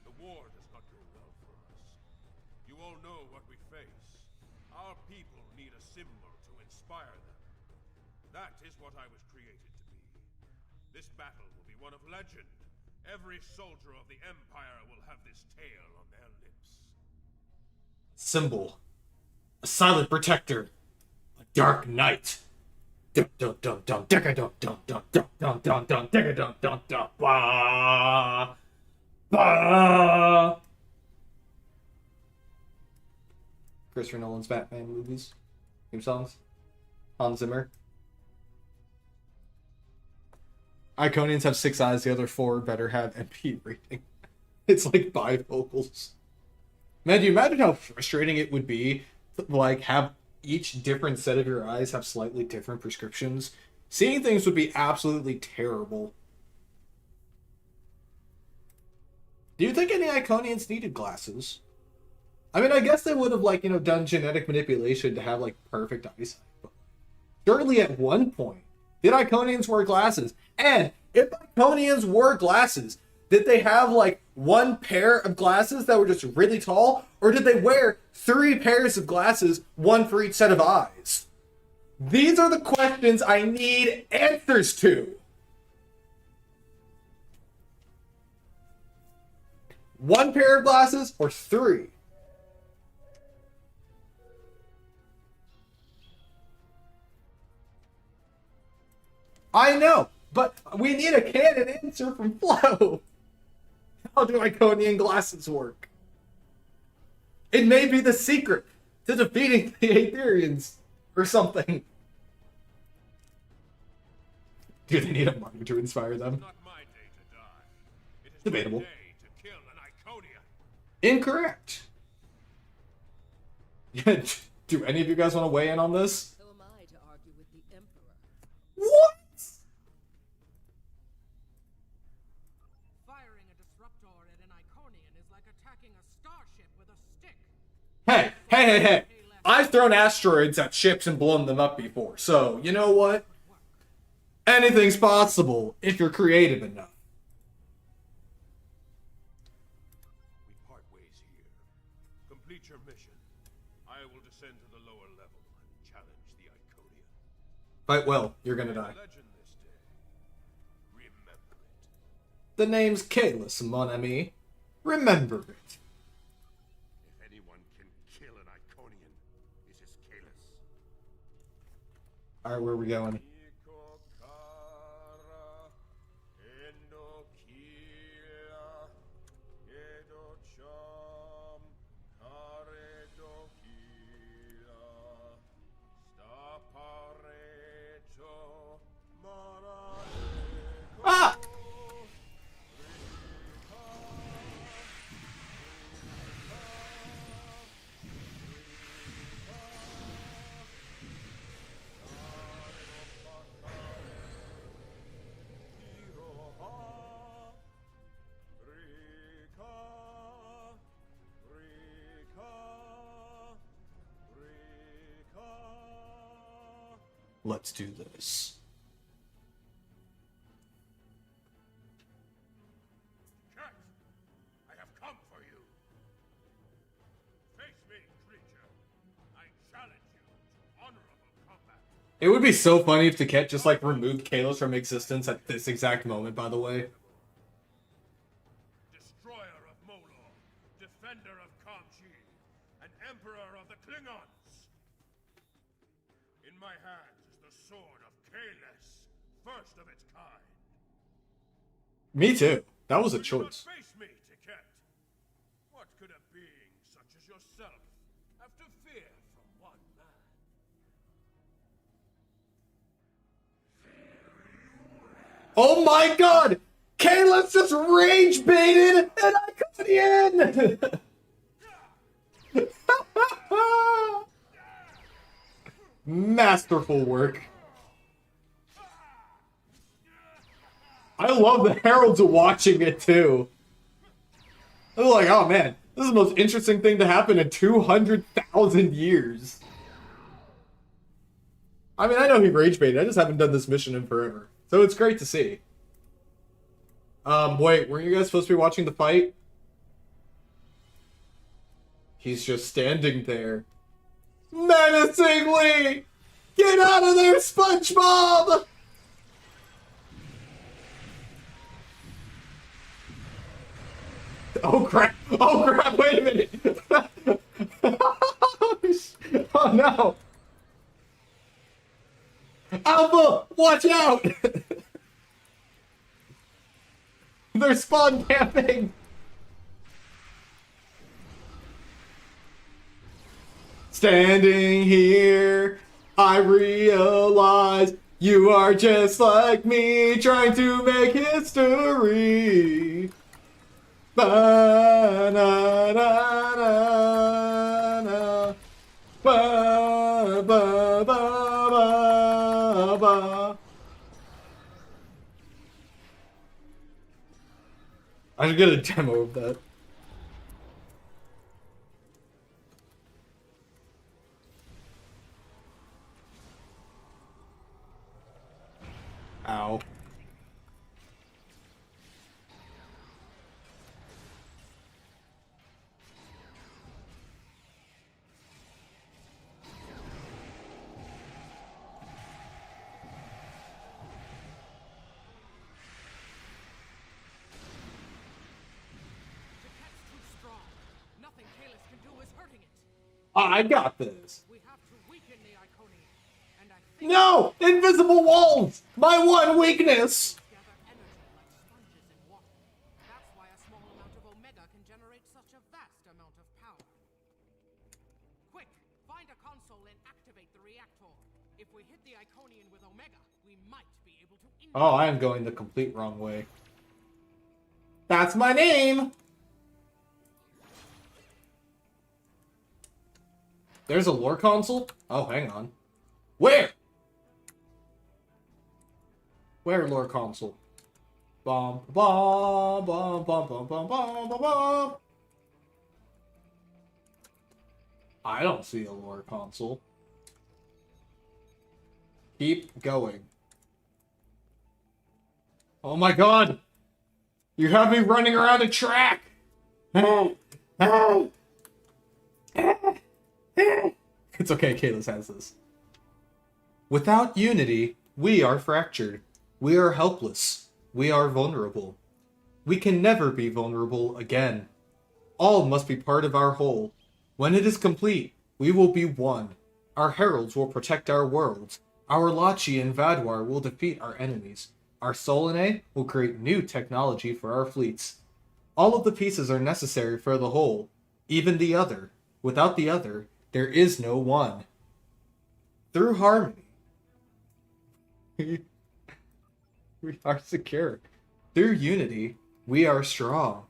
Speaker 3: The war does not go well for us. You all know what we face. Our people need a symbol to inspire them. That is what I was created to be. This battle will be one of legend. Every soldier of the Empire will have this tale on their lips.
Speaker 1: Symbol. A silent protector. A dark knight. Dum dum dum dum dum dum dum dum dum dum dum dum dum dum dum ba ba. Christopher Nolan's Batman movies, theme songs, Hans Zimmer. Iconians have 6 eyes. The other 4 better have MP rating. It's like bifocals. Man, do you imagine how frustrating it would be to, like, have each different set of your eyes have slightly different prescriptions? Seeing things would be absolutely terrible. Do you think any Iconians needed glasses? I mean, I guess they would have, like, you know, done genetic manipulation to have, like, perfect eyesight. But surely at one point, did Iconians wear glasses? And if Iconians wore glasses, did they have, like, 1 pair of glasses that were just really tall? Or did they wear 3 pairs of glasses, 1 for each set of eyes? These are the questions I need answers to. 1 pair of glasses or 3? I know, but we need a canon answer from Flo. How do Iconian glasses work? It may be the secret to defeating the Aetherians or something. Do they need a mummy to inspire them?
Speaker 3: It's not my day to die. It is
Speaker 1: Debatable.
Speaker 3: my day to kill an Iconian.
Speaker 1: Incorrect. Do any of you guys want to weigh in on this?
Speaker 5: Who am I to argue with the Emperor?
Speaker 1: What?
Speaker 4: Firing a disruptor at an Iconian is like attacking a starship with a stick.
Speaker 1: Hey. I've thrown asteroids at ships and blown them up before, so you know what? Anything's possible if you're creative enough.
Speaker 3: We part ways here. Complete your mission. I will descend to the lower level and challenge the Iconian.
Speaker 1: Fight well, you're gonna die.
Speaker 3: Legend this day. Remember it.
Speaker 1: The name's Kalis, mon ami. Remember it.
Speaker 6: If anyone can kill an Iconian, it is Kalis.
Speaker 1: Alright, where are we going? Ah! Let's do this.
Speaker 3: Cat! I have
Speaker 1: It would be so funny if Taket just like removed Kalos from existence at this exact moment, by the way.
Speaker 3: Destroyer of Molor, defender of Kamchi, and emperor of the Klingons. In my hands is the sword of Kalos, first of its kind.
Speaker 1: Me too. That was a
Speaker 3: You do not
Speaker 1: choice.
Speaker 3: face me, Taket. What could a being such as yourself have to fear from one man?
Speaker 1: Oh my god! Kalos just rage baited an Iconian! Masterful work. I love the heralds watching it too. They're like, oh man, this is the most interesting thing to happen in 200,000 years. I mean, I know he rage baited. I just haven't done this mission in forever. So it's great to see. Wait, weren't you guys supposed to be watching the fight? He's just standing there. Menacingly! Get out of there, SpongeBob! Oh crap! Oh crap! Wait a minute! Oh no! Alpha! Watch out! They're spawn camping! Standing here, I realize you are just like me, trying to make history. Ba-na-na-na-na. Ba-ba-ba-ba-ba. I should get a demo of that. Ow.
Speaker 4: Nothing Kalis can do is hurting it.
Speaker 1: I got this.
Speaker 4: We have to weaken the Iconian. And I think
Speaker 1: No! Invisible walls! My one weakness!
Speaker 4: gather energy like sponges in water. That's why a small amount of Omega can generate such a vast amount of power. Quick, find a console and activate the reactor. If we hit the Iconian with Omega, we might be able to
Speaker 1: Oh, I am going the complete wrong way. That's my name! There's a lore console? Oh, hang on. Where? Where lore console? Bum bum bum bum bum bum bum bum bum. I don't see a lore console. Keep going. Oh my god! You have me running around a track! It's okay, Kalos has this. Without unity, we are fractured. We are helpless. We are vulnerable. We can never be vulnerable again. All must be part of our whole. When it is complete, we will be one. Our heralds will protect our worlds. Our Lachi and Vadwar will defeat our enemies. Our Solanae will create new technology for our fleets. All of the pieces are necessary for the whole, even the other. Without the other, there is no one. Through harmony, we are secure. Through unity, we are strong.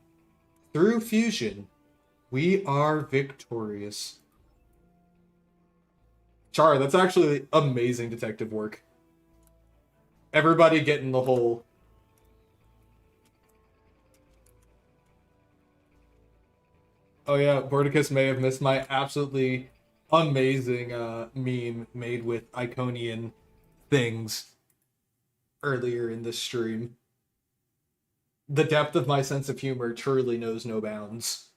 Speaker 1: Through fusion, we are victorious. Char, that's actually amazing detective work. Everybody getting the whole... Oh yeah, Bordicus may have missed my absolutely amazing meme made with Iconian things earlier in the stream. The depth of my sense of humor truly knows no bounds.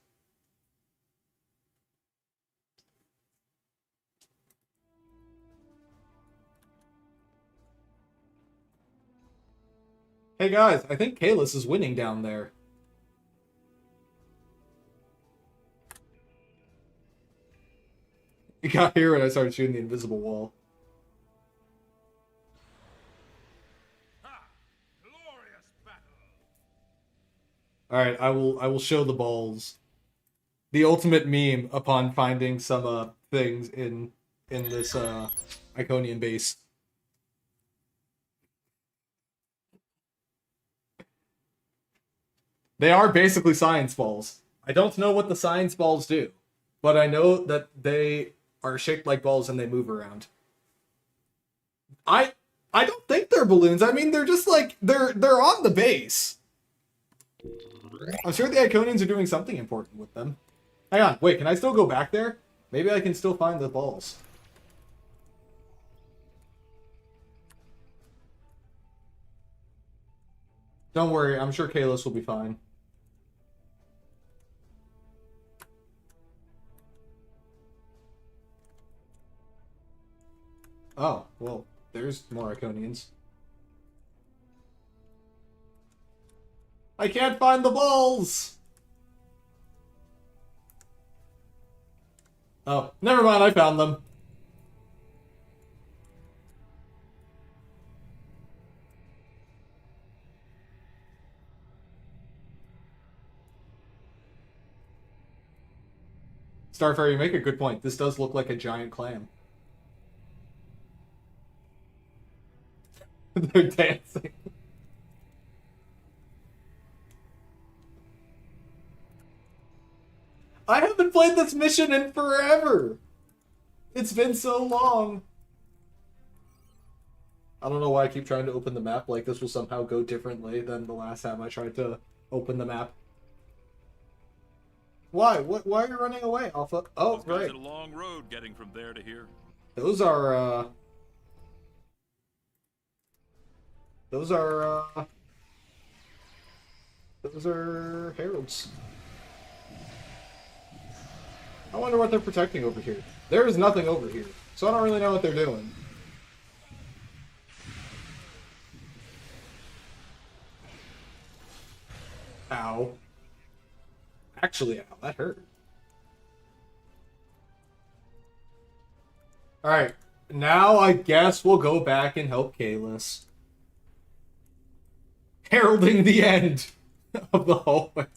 Speaker 1: Hey guys, I think Kalis is winning down there. You got here when I started shooting the invisible wall.
Speaker 3: Ha! Glorious battle!
Speaker 1: Alright, I will show the balls. The ultimate meme upon finding some things in this Iconian base. They are basically science balls. I don't know what the science balls do, but I know that they are shaped like balls and they move around. I don't think they're balloons. I mean, they're just like they're on the base. I'm sure the Iconians are doing something important with them. Hang on, wait, can I still go back there? Maybe I can still find the balls. Don't worry, I'm sure Kalos will be fine. Oh, well, there's more Iconians. I can't find the balls! Oh, never mind, I found them. Starfire, you make a good point. This does look like a giant clam. They're dancing. I haven't played this mission in forever. It's been so long. I don't know why I keep trying to open the map. Like this will somehow go differently than the last time I tried to open the map. Why? Why are you running away, Alpha? Oh,
Speaker 7: Those guys
Speaker 1: right.
Speaker 7: had a long road getting from there to here.
Speaker 1: Those are Those are heralds. I wonder what they're protecting over here. There is nothing over here, so I don't really know what they're doing. Ow. Actually, ow, that hurt. Alright, now I guess we'll go back and help Kalis. Heralding the end of the hallway.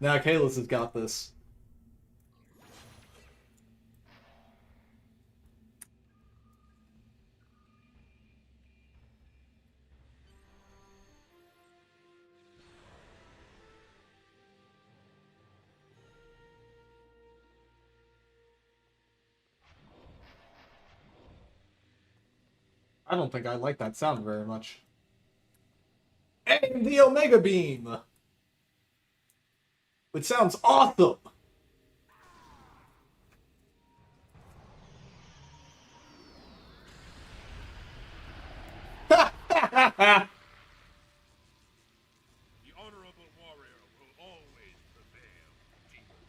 Speaker 1: Now Kalis has got this. I don't think I like that sound very much. Aim the Omega Beam! Which sounds awesome!
Speaker 3: The honorable warrior will always prevail, demon.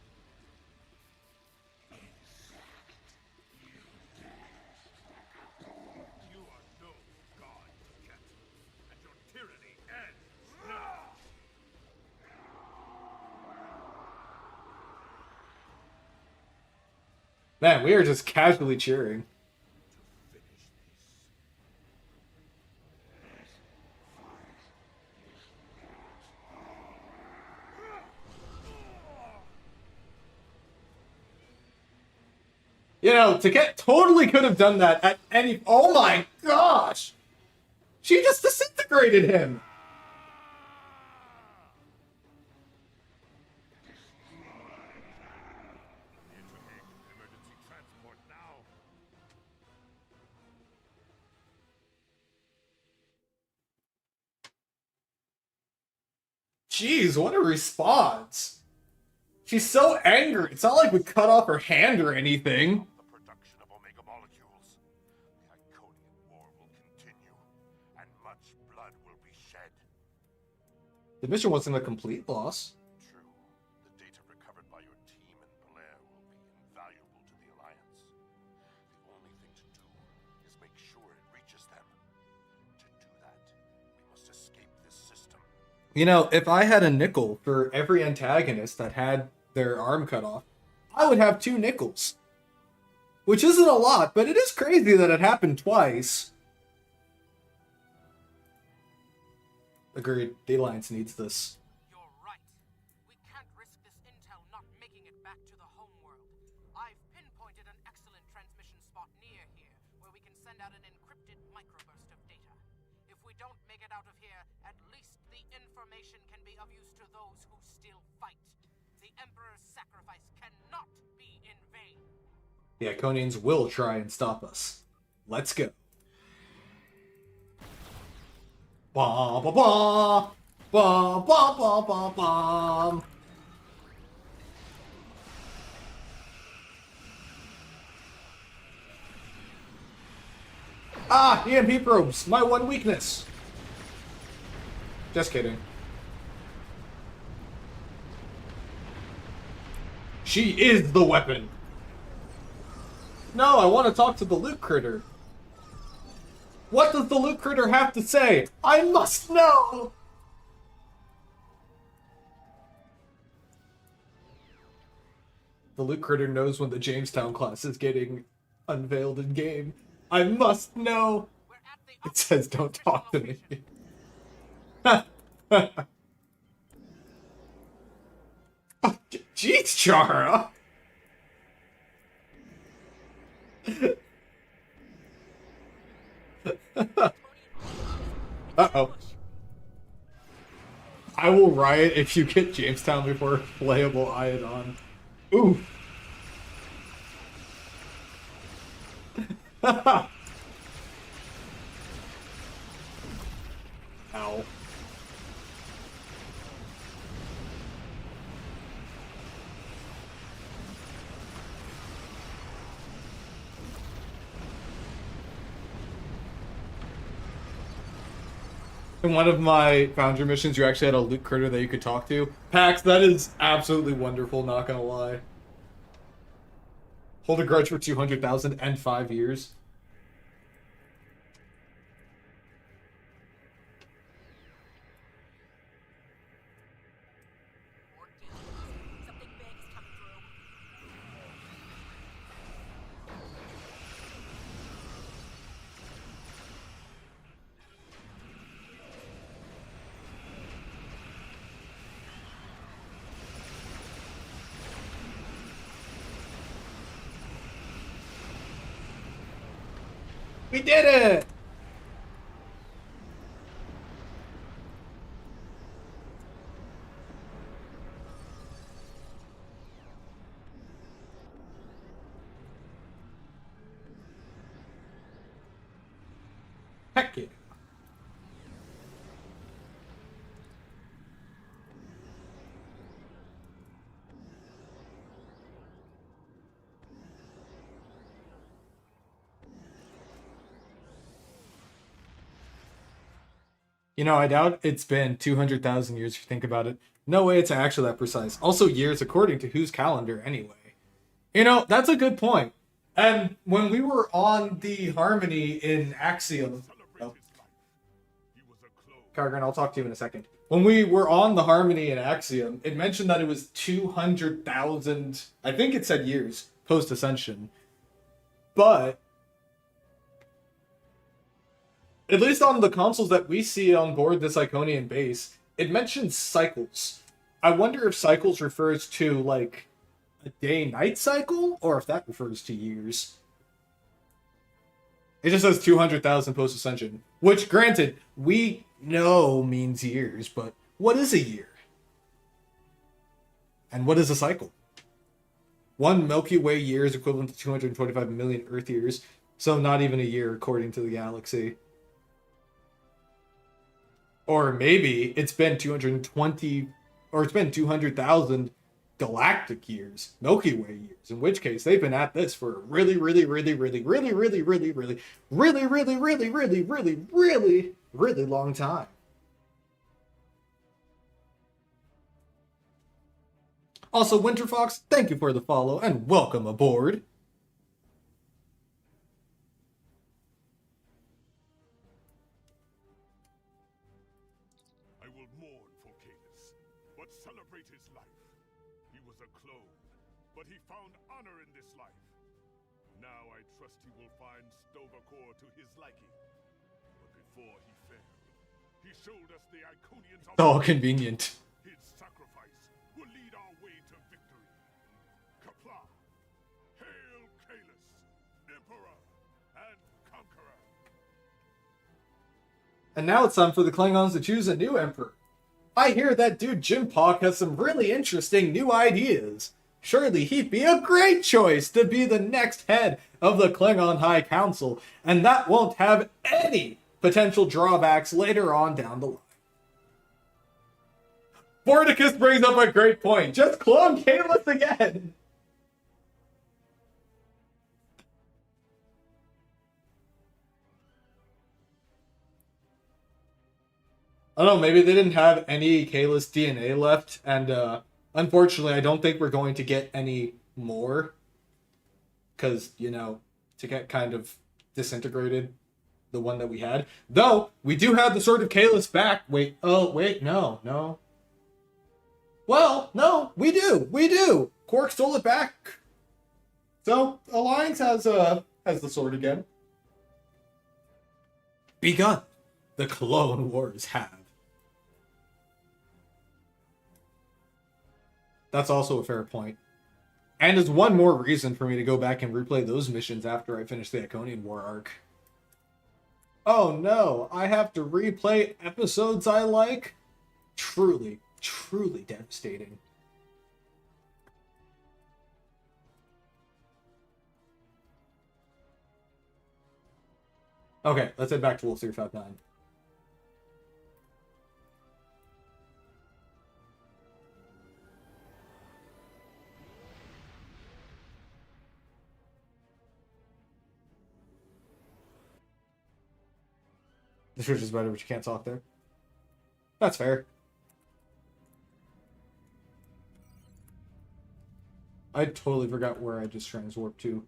Speaker 3: You are no god, Captain, and your tyranny ends now!
Speaker 1: Man, we are just casually cheering.
Speaker 3: Finish this.
Speaker 1: You know, Taket totally could have done that at any... Oh my gosh! She just disintegrated him!
Speaker 3: Emergency transport now.
Speaker 1: Jeez, what a response! She's so angry. It's not like we cut off her hand or anything.
Speaker 6: The production of Omega molecules. The Iconian War will continue, and much blood will be shed.
Speaker 1: The mission wasn't a complete loss.
Speaker 6: True, the data recovered by your team in Belair will
Speaker 1: You know, if I had a nickel for every antagonist that had their arm cut off, I would have 2 nickels. Which isn't a lot, but it is crazy that it happened twice. Agreed. The Alliance needs this.
Speaker 4: You're right. We can't risk this intel not making it back to the homeworld. I've pinpointed an excellent transmission spot near here, where we can send out an encrypted microburst of data. If we don't make it out of here, at least the information can be of use to those who still fight. The Emperor's sacrifice cannot be in vain.
Speaker 1: The Iconians will try and stop us. Let's go. Ba ba ba! Ba ba ba ba ba! Ah! EMP probes! My one weakness! Just kidding. She is the weapon! No, I want to talk to the Loot Critter. What does the Loot Critter have to say? I must know! The Loot Critter knows when the Jamestown class is getting unveiled in game. I must know!
Speaker 4: We're at the
Speaker 1: It says don't talk to me. Oh, jeez, Chara! Uh-oh. I will riot if you get Jamestown before playable Iodon. Ooh. Ow. In one of my Foundry missions, you actually had a Loot Critter that you could talk to. Pax, that is absolutely wonderful, not gonna lie. Hold a grudge for 200,000 and 5 years.
Speaker 2: Something big is coming through.
Speaker 1: We did it! Heck yeah. You know, I doubt it's been 200,000 years if you think about it. No way it's actually that precise. Also, years according to whose calendar, anyway. You know, that's a good point. And when we were on the Harmony in Axiom... Oh,
Speaker 3: He was a clone.
Speaker 1: Cargren, I'll talk to you in a second. When we were on the Harmony in Axiom, it mentioned that it was 200,000... I think it said years post-Ascension. But... at least on the consoles that we see on board this Iconian base, it mentions cycles. I wonder if cycles refers to, like, a day-night cycle, or if that refers to years. It just says 200,000 post-Ascension, which, granted, we know means years, but what is a year? And what is a cycle? One Milky Way year is equivalent to 225 million Earth years, so not even a year according to the galaxy. Or maybe it's been 220, or it's been 200,000 galactic years, Milky Way years, in which case they've been at this for a really, really, really, really, really, really, really, really, really, really, really, really, really, really, really long time. Also, Winter Fox, thank you for the follow and welcome aboard.
Speaker 3: I will mourn for celebrate his life. He was a clone, but he found honor in this life. Now I trust he will find Stovacor to his liking. But before he failed, he showed us the Iconians of
Speaker 1: Oh, convenient.
Speaker 3: his sacrifice will lead our way to victory. Kapla! Hail Kalis, Emperor and Conqueror!
Speaker 1: And now it's time for the Klingons to choose a new emperor. I hear that dude Jim Pock has some really interesting new ideas. Surely he'd be a great choice to be the next head of the Klingon High Council, and that won't have any potential drawbacks later on down the line. Bordicus brings up a great point. Just clone Kalis again. I don't know, maybe they didn't have any Kalis DNA left, and unfortunately I don't think we're going to get any more. Because, you know, to get kind of disintegrated, the one that we had. Though, we do have the Sword of Kalis back. Wait, no. Well, no, we do. Quark stole it back. So, Alliance has the sword again. Begun. The Clone Wars have. That's also a fair point. And is one more reason for me to go back and replay those missions after I finish the Iconian War arc. Oh no, I have to replay episodes I like? Truly, truly devastating. Okay, let's head back to Wolf 359. The church is better, but you can't talk there. That's fair. I totally forgot where I just transwarped to.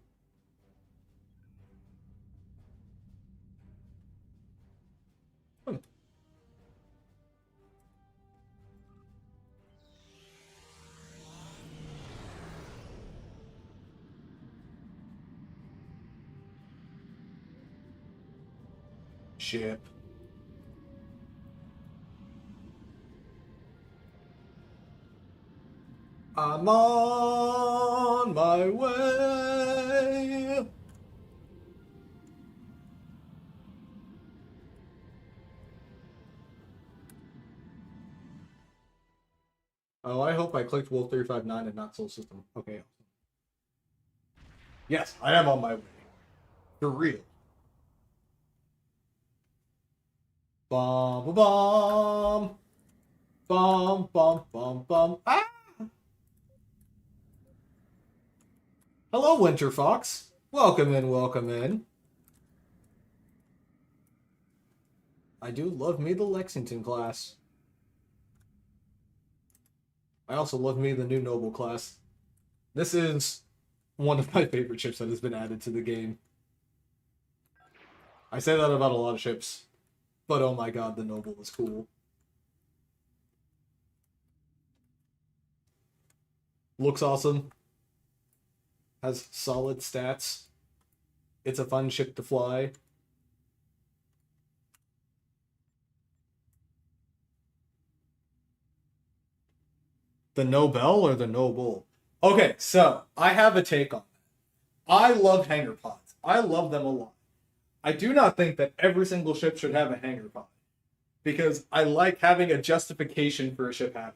Speaker 1: Ship. I'm on my way. Oh, I hope I clicked Wolf 359 and not Soul System. Okay. Yes, I am on my way. For real. Bum, bum, bum, bum, bum, bum. Ah! Hello, Winter Fox. Welcome in, welcome in. I do love me the Lexington class. I also love me the new Noble class. This is one of my favorite ships that has been added to the game. I say that about a lot of ships, but oh my god, the Noble is cool. Looks awesome. Has solid stats. It's a fun ship to fly. The Nobel or the Noble? Okay, so I have a take on that. I love hangar pods. I love them a lot. I do not think that every single ship should have a hangar pod, because I like having a justification for a ship having.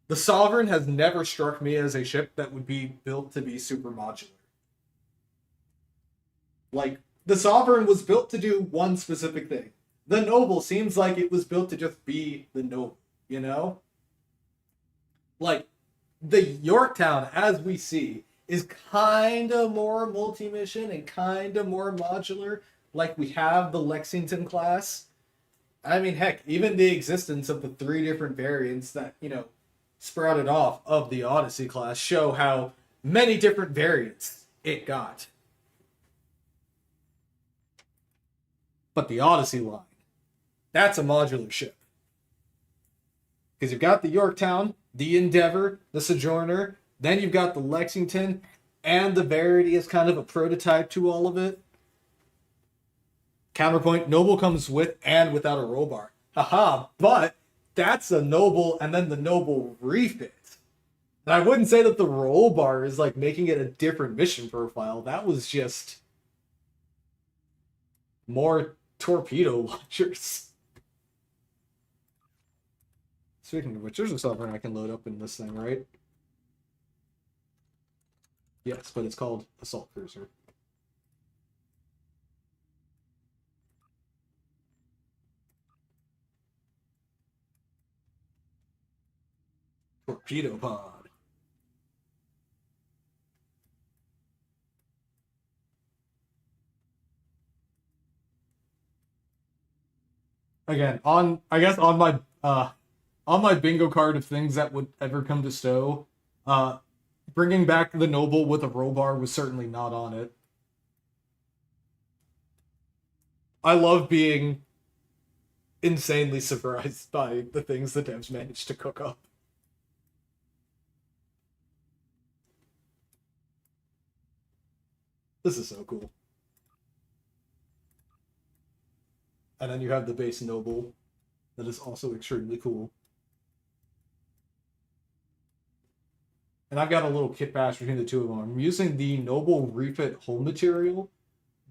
Speaker 1: The Sovereign has never struck me as a ship that would be built to be super modular. Like, the Sovereign was built to do one specific thing. The Noble seems like it was built to just be the Noble, you know? Like, the Yorktown, as we see, is kind of more multi-mission and kind of more modular, like we have the Lexington class. I mean, heck, even the existence of the 3 different variants that, you know, sprouted off of the Odyssey class show how many different variants it got. But the Odyssey line, that's a modular ship. Because you've got the Yorktown, the Endeavor, the Sojourner, then you've got the Lexington, and the Verity is kind of a prototype to all of it. Counterpoint, Noble comes with and without a roll bar. Haha, but that's a Noble and then the Noble refit. And I wouldn't say that the roll bar is like making it a different mission profile. That was just more torpedo launchers. Speaking of which, there's a sovereign I can load up in this thing, right? Yes, but it's called Assault Cruiser. Torpedo pod. Again, I guess on my bingo card of things that would ever come to STO, bringing back the Noble with a roll bar was certainly not on it. I love being insanely surprised by the things the devs managed to cook up. This is so cool. And then you have the base Noble that is also extremely cool. And I've got a little kit bash between the two of them. I'm using the Noble refit hull material,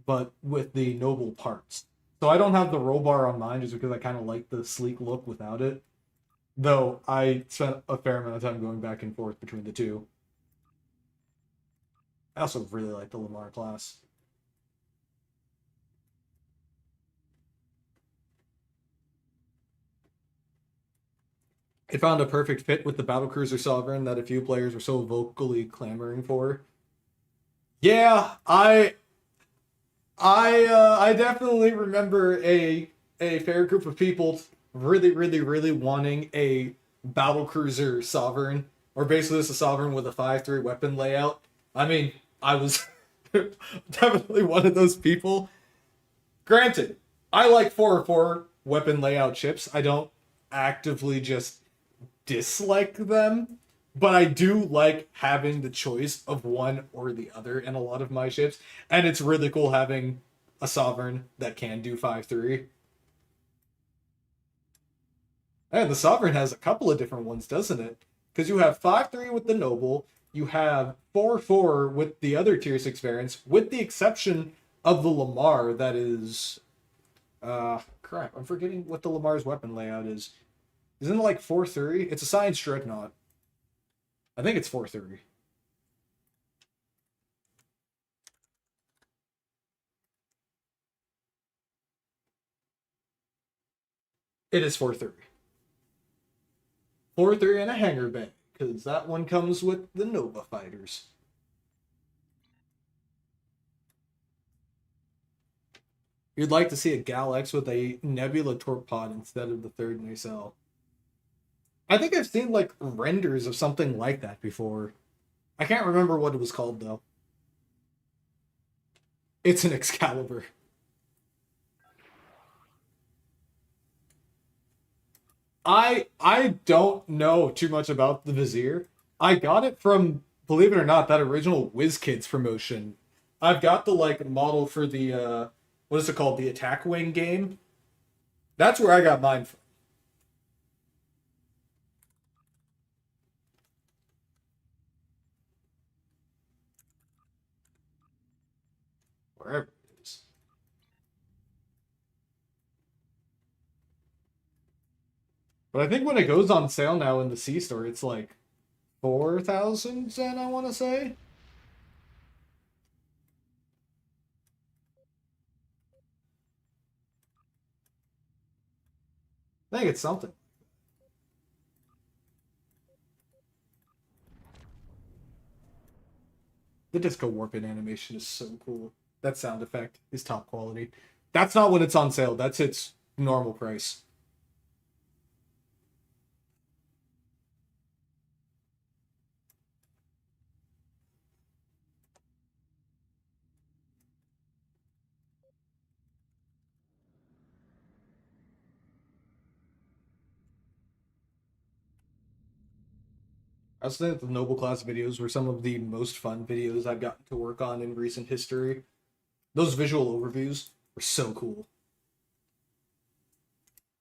Speaker 1: but with the Noble parts. So I don't have the roll bar on mine just because I kind of like the sleek look without it. Though I spent a fair amount of time going back and forth between the two. I also really like the Lamar class. It found a perfect fit with the Battlecruiser Sovereign that a few players were so vocally clamoring for. Yeah, I definitely remember a fair group of people really wanting a Battlecruiser Sovereign, or basically just a Sovereign with a 5/3 weapon layout. I mean, I was definitely one of those people. Granted, I like 4/4 weapon layout ships. I don't actively just dislike them, but I do like having the choice of one or the other in a lot of my ships, and it's really cool having a Sovereign that can do 5/3. And the Sovereign has a couple of different ones, doesn't it? Because you have 5/3 with the Noble, you have 4/4 with the other tier 6 variants, with the exception of the Lamar that is crap, I'm forgetting what the Lamar's weapon layout is. Isn't it like 4/3? It's a Science Dreadnought. I think it's 4/3. It is 4/3. 4/3 and a hangar bay, because that one comes with the Nova fighters. You'd like to see a Gal X with a Nebula Torp pod instead of the third nacelle. I think I've seen like renders of something like that before. I can't remember what it was called though. It's an Excalibur. I don't know too much about the Vizier. I got it from, believe it or not, that original WizKids promotion. I've got the like model for the what is it called? The Attack Wing game. That's where I got mine from. Wherever it is. But I think when it goes on sale now in the C store, it's like 4,000 Zen, I want to say. I think it's something. The disco warping animation is so cool. That sound effect is top quality. That's not when it's on sale. That's its normal price. I also think that the Noble Class videos were some of the most fun videos I've gotten to work on in recent history. Those visual overviews were so cool.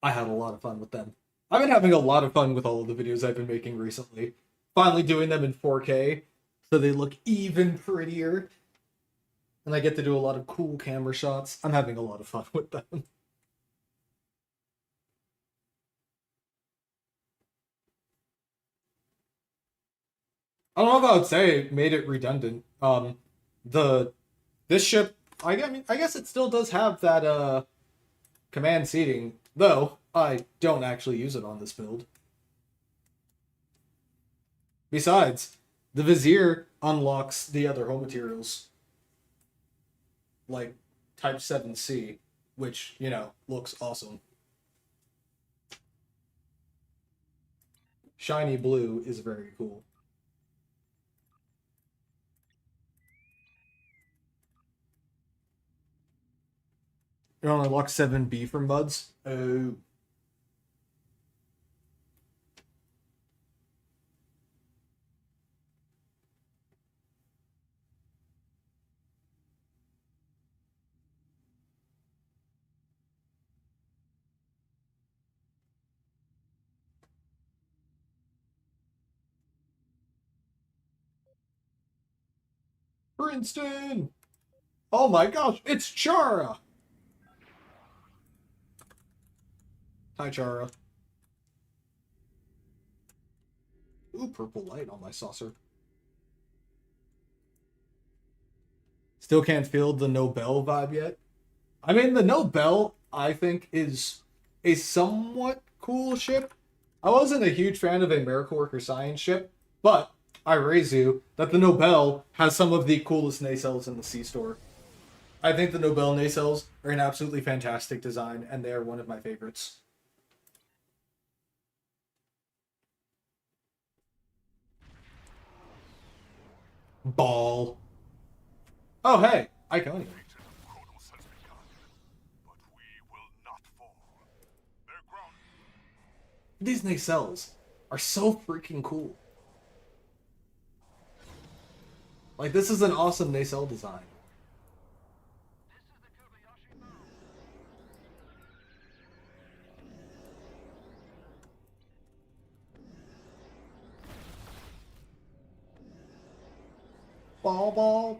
Speaker 1: I had a lot of fun with them. I've been having a lot of fun with all of the videos I've been making recently. Finally doing them in 4K, so they look even prettier. And I get to do a lot of cool camera shots. I'm having a lot of fun with them. I don't know if I would say it made it redundant. This ship, I guess it still does have that command seating, though I don't actually use it on this build. Besides, the Vizier unlocks the other hull materials, like Type 7C, which, you know, looks awesome. Shiny blue is very cool. You only unlock 7B from buds? Oh. Princeton! Oh my gosh, it's Chara! Hi, Chara. Ooh, purple light on my saucer. Still can't feel the Nobel vibe yet. I mean, the Nobel, I think, is a somewhat cool ship. I wasn't a huge fan of a miracle worker science ship, but I raise you that the Nobel has some of the coolest nacelles in the Sea Store. I think the Nobel nacelles are an absolutely fantastic design, and they are one of my favorites. Ball. Oh, hey, Iconium.
Speaker 3: Kronos has begun, but we will not fall. Their ground.
Speaker 1: These nacelles are so freaking cool. Like, this is an awesome nacelle design.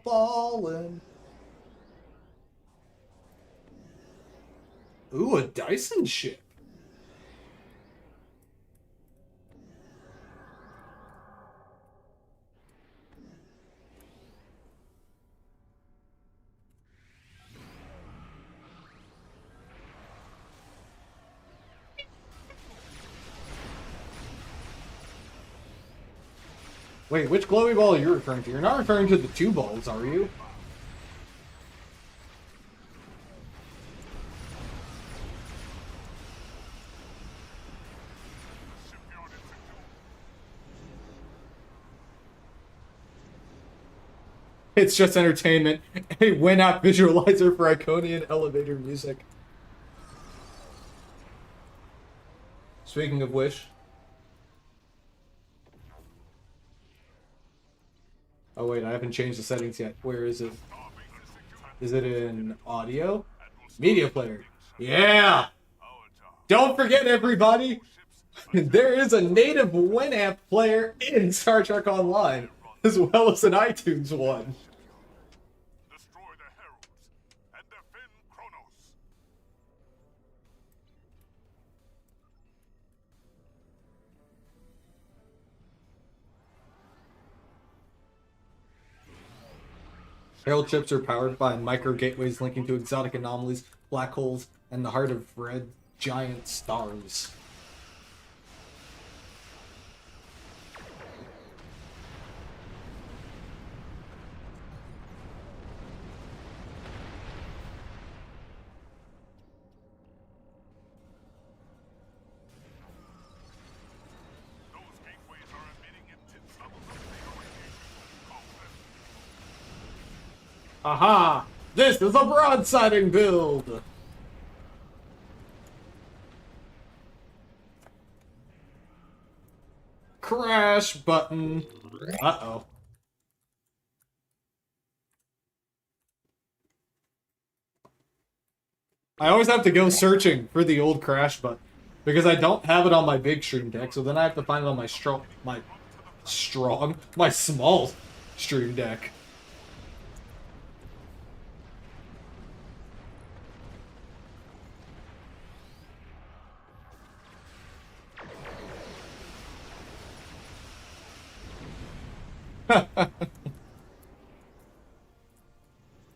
Speaker 1: Ballin'. Ooh, a Dyson ship. Wait, which glowy ball are you referring to? You're not referring to the two balls, are you? It's just entertainment. A Win-App visualizer for Iconian elevator music. Speaking of which... Oh wait, I haven't changed the settings yet. Where is it? Is it in audio? Media player. Yeah! Don't forget, everybody! There is a native Winamp player in Star Trek Online, as well as an iTunes one.
Speaker 3: Destroy the heralds and defend Kronos.
Speaker 1: Herald chips are powered by micro gateways linking to exotic anomalies, black holes, and the heart of red giant stars.
Speaker 3: Those gateways are emitting intense levels of theta radiation. Call them.
Speaker 1: Aha! This is a broadsiding build! Crash crash button. Uh-oh. I always have to go searching for the old crash button because I don't have it on my big stream deck, so then I have to find it on my small stream deck.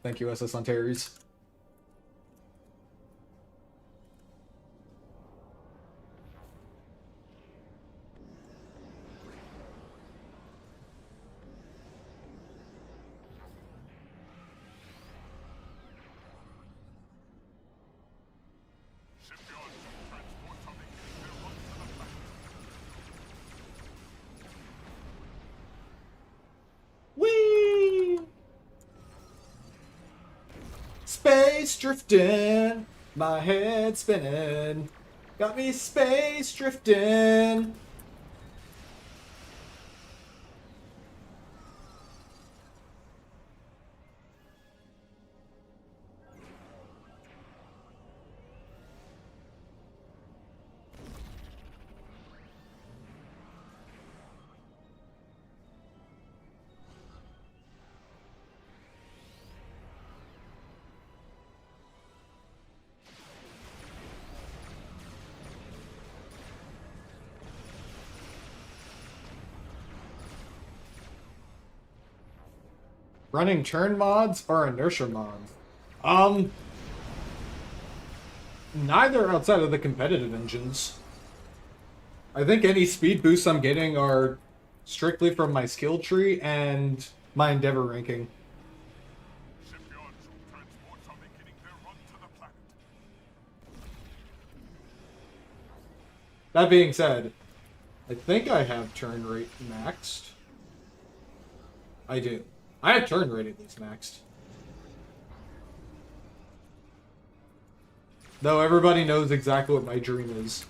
Speaker 1: Thank you, SS Ontaries. Whee! Space drifting, my head spinning, got me space drifting. Running turn mods or inertia mods? Neither outside of the competitive engines. I think any speed boosts I'm getting are strictly from my skill tree and my endeavor ranking.
Speaker 3: Shipyard troop transports are beginning their run to the planet.
Speaker 1: That being said, I think I have turn rate maxed. I do. I have turn rate at least maxed. Though everybody knows exactly what my dream is.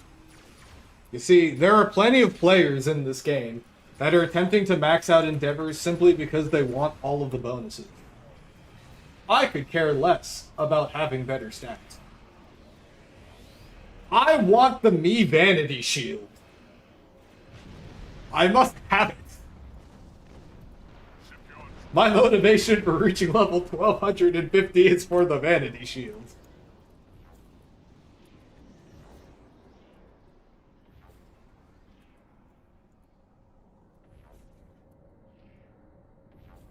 Speaker 1: You see, there are plenty of players in this game that are attempting to max out endeavors simply because they want all of the bonuses. I could care less about having better stats. I want the me vanity shield. I must have it. My motivation for reaching level 1250 is for the vanity shield.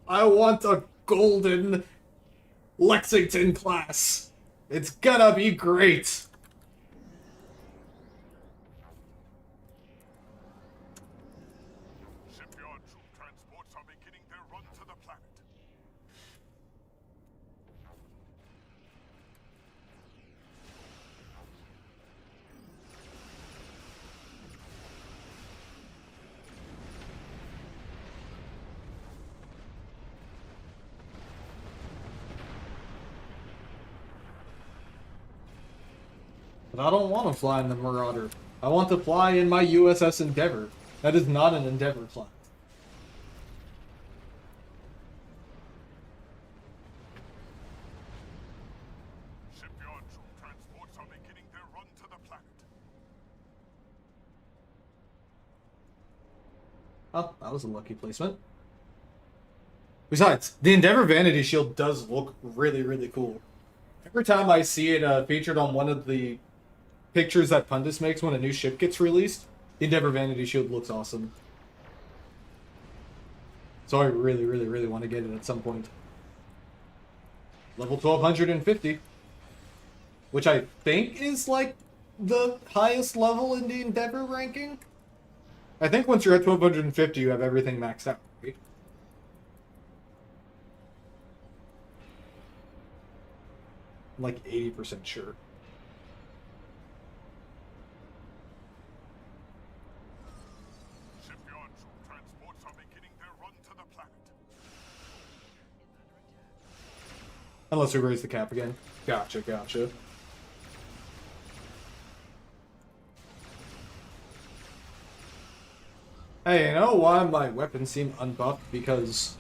Speaker 1: I want a golden Lexington class. It's gonna be great.
Speaker 3: Shipyard troop transports are beginning their run to the planet.
Speaker 1: But I don't want to fly in the Marauder. I want to fly in my USS Endeavor. That is not an Endeavor class.
Speaker 3: Shipyard troop transports are beginning their run to the planet.
Speaker 1: Oh, that was a lucky placement. Besides, the Endeavor Vanity Shield does look really, really cool. Every time I see it featured on one of the pictures that Pundus makes when a new ship gets released, the Endeavor Vanity Shield looks awesome. So I really, really, really want to get it at some point. Level 1250. Which I think is like the highest level in the Endeavor ranking. I think once you're at 1250 you have everything maxed out, right? I'm like 80% sure.
Speaker 3: Shipyard troop transports are beginning their run to the planet.
Speaker 1: Unless we raise the cap again. Gotcha, gotcha. Hey, you know why my weapons seem unbuffed? Because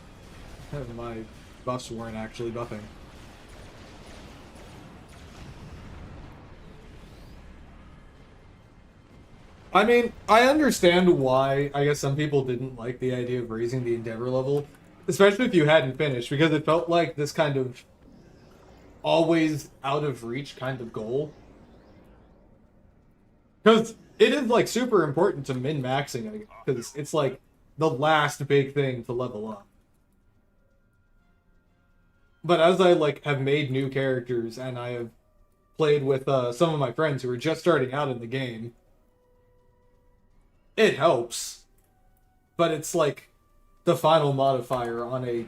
Speaker 1: my buffs weren't actually buffing. I mean, I understand why, I guess some people didn't like the idea of raising the Endeavor level, especially if you hadn't finished, because it felt like this kind of always out of reach kind of goal. Because it is, like, super important to min-maxing, because it's, like, the last big thing to level up. But as I, like, have made new characters, and I have played with some of my friends who are just starting out in the game, it helps. But it's, like, the final modifier on a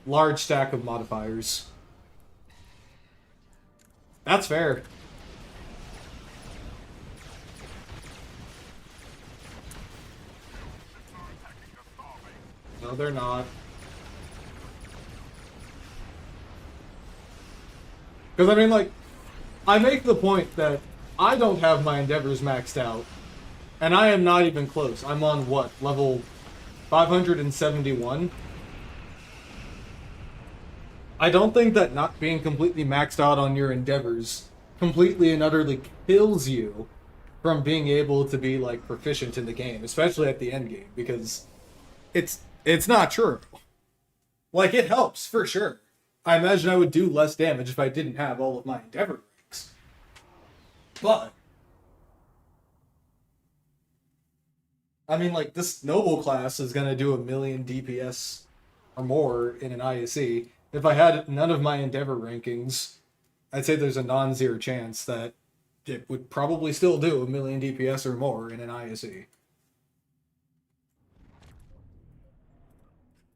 Speaker 1: large stack of modifiers. That's fair. No, they're not. Because, I mean, like, I make the point that I don't have my endeavors maxed out, and I am not even close. I'm on, what, level 571? I don't think that not being completely maxed out on your endeavors completely and utterly kills you from being able to be, like, proficient in the game, especially at the end game, because it's not true. Like, it helps, for sure. I imagine I would do less damage if I didn't have all of my endeavor ranks. But I mean, like, this noble class is gonna do 1,000,000 DPS or more in an ISE. If I had none of my endeavor rankings, I'd say there's a non-zero chance that it would probably still do 1,000,000 DPS or more in an ISE.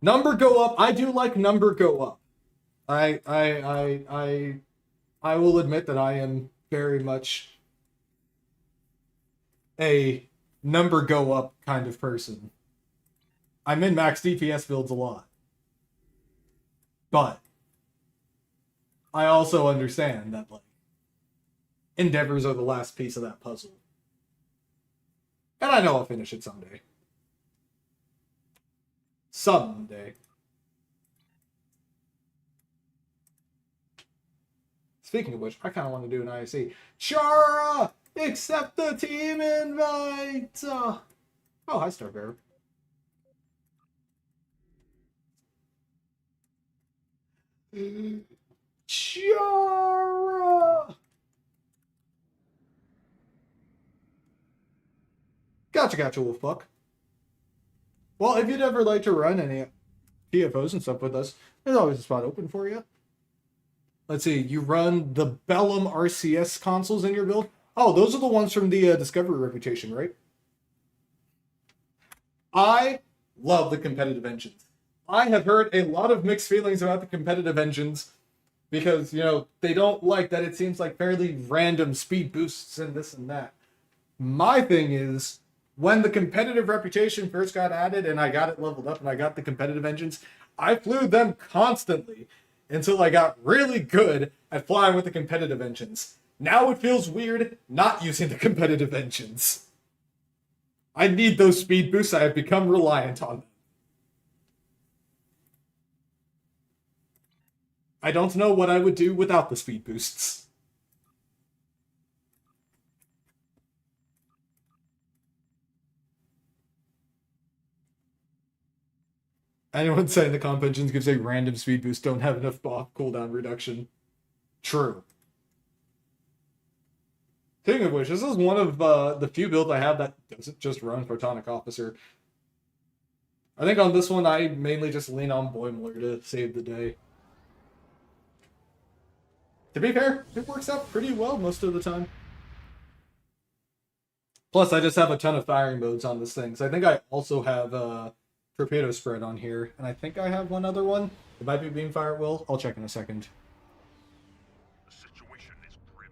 Speaker 1: Number go up. I do like number go up. I will admit that I am very much a number go up kind of person. I'm in max DPS builds a lot. But I also understand that, like, endeavors are the last piece of that puzzle. And I know I'll finish it someday. Someday. Speaking of which, I kind of want to do an ISE. Chara! Accept the team invite! Oh, hi, Starbearer. Chara! Gotcha, Wolfbuck. Well, if you'd ever like to run any PFOs and stuff with us, there's always a spot open for you. Let's see, you run the Bellum RCS consoles in your build? Oh, those are the ones from the Discovery Reputation, right? I love the competitive engines. I have heard a lot of mixed feelings about the competitive engines because, you know, they don't like that it seems like fairly random speed boosts and this and that. My thing is, when the competitive reputation first got added and I got it leveled up and I got the competitive engines, I flew them constantly until I got really good at flying with the competitive engines. Now it feels weird not using the competitive engines. I need those speed boosts. I have become reliant on them. I don't know what I would do without the speed boosts. Anyone saying the comp engines gives a random speed boost don't have enough buff cooldown reduction. True. Speaking of which, this is one of the few builds I have that doesn't just run Photonic Officer. I think on this one, I mainly just lean on Boimler to save the day. To be fair, it works out pretty well most of the time. Plus, I just have a ton of firing modes on this thing. So I think I also have Torpedo Spread on here. And I think I have one other one. It might be Beamfire at Will. I'll check in a second.
Speaker 3: The situation is grim.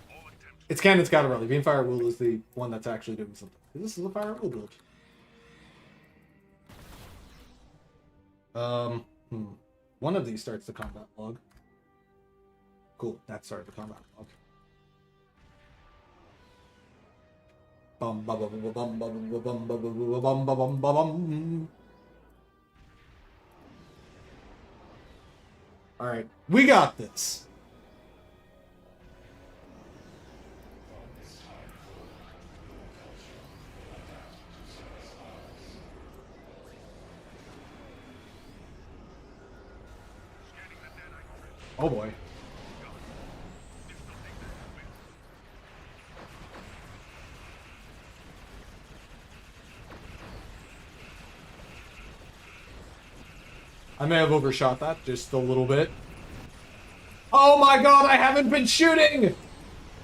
Speaker 3: All attempts
Speaker 1: It's Cannon Scatterelli. Beamfire at Will is the one that's actually doing something. This is a Fire at Will build. One of these starts the combat log. Cool, that started the combat log. Bum, bum, bum, bum, bum, bum, bum, bum, bum, bum, bum, bum, bum. All right, we got this. Oh boy. I may have overshot that just a little bit. Oh my god, I haven't been shooting!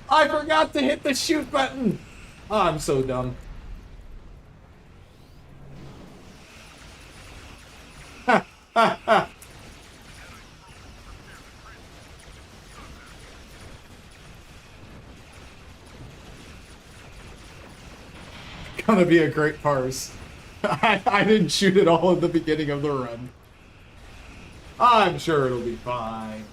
Speaker 1: I forgot to hit the shoot button! Oh, I'm so dumb. Ha ha ha! Gonna be a great parse. I didn't shoot it all at the beginning of the run. I'm sure it'll be fine.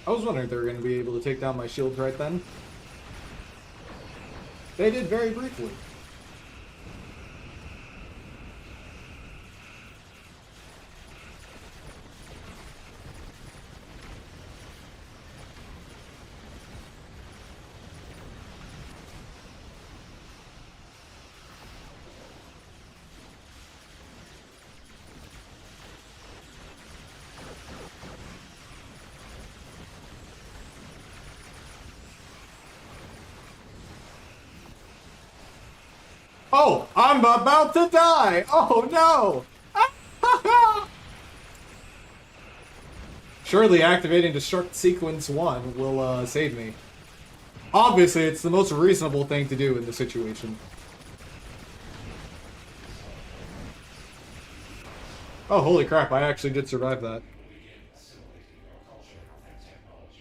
Speaker 1: I was wondering if they were going to be able to take down my shields right then. They did very briefly. Oh, I'm about to die! Oh no! Surely activating Destruct Sequence 1 will save me. Obviously, it's the most reasonable thing to do in this situation. Oh, holy crap, I actually did survive that.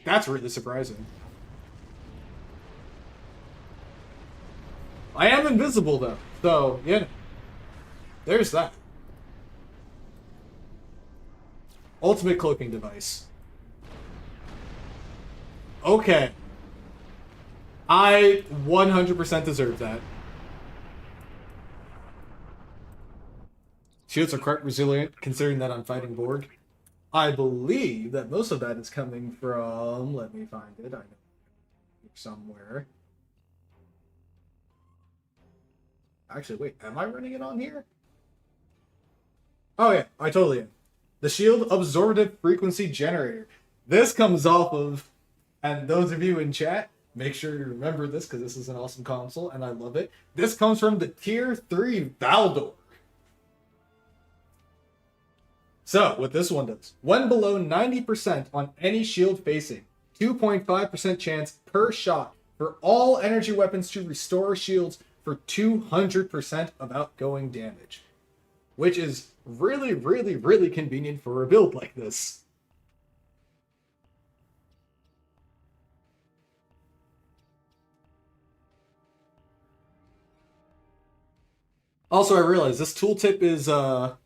Speaker 1: That's really surprising. I am invisible, though. So, yeah. There's that. Ultimate cloaking device. Okay. I 100% deserve that. Shields are quite resilient, considering that I'm fighting Borg. I believe that most of that is coming from... Let me find it. I know somewhere. Actually, wait, am I running it on here? Oh yeah, I totally am. The Shield Absorptive Frequency Generator. This comes off of, and those of you in chat, make sure you remember this because this is an awesome console and I love it. This comes from the Tier 3 Valdor. So, what this one does, when below 90% on any shield facing, 2.5% chance per shot for all energy weapons to restore shields for 200% of outgoing damage. Which is really, really, really convenient for a build like this. Also, I realize this tooltip is, nah,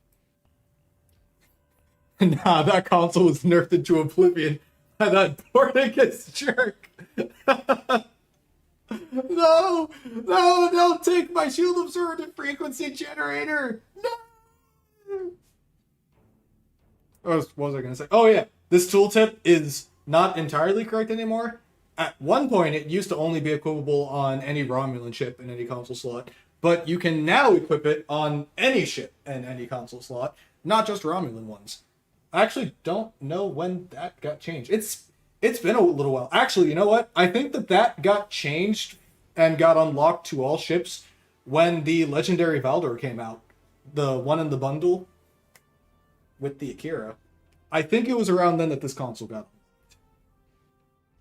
Speaker 1: that console was nerfed into oblivion by that Porticus jerk. No! No, don't take my shield absorptive frequency generator! No! What was I going to say? Oh yeah, this tooltip is not entirely correct anymore. At one point, it used to only be equipable on any Romulan ship in any console slot, but you can now equip it on any ship in any console slot, not just Romulan ones. I actually don't know when that got changed. It's been a little while. Actually, you know what? I think that got changed and got unlocked to all ships when the Legendary Valdor came out. The one in the bundle with the Akira. I think it was around then that this console got unlocked.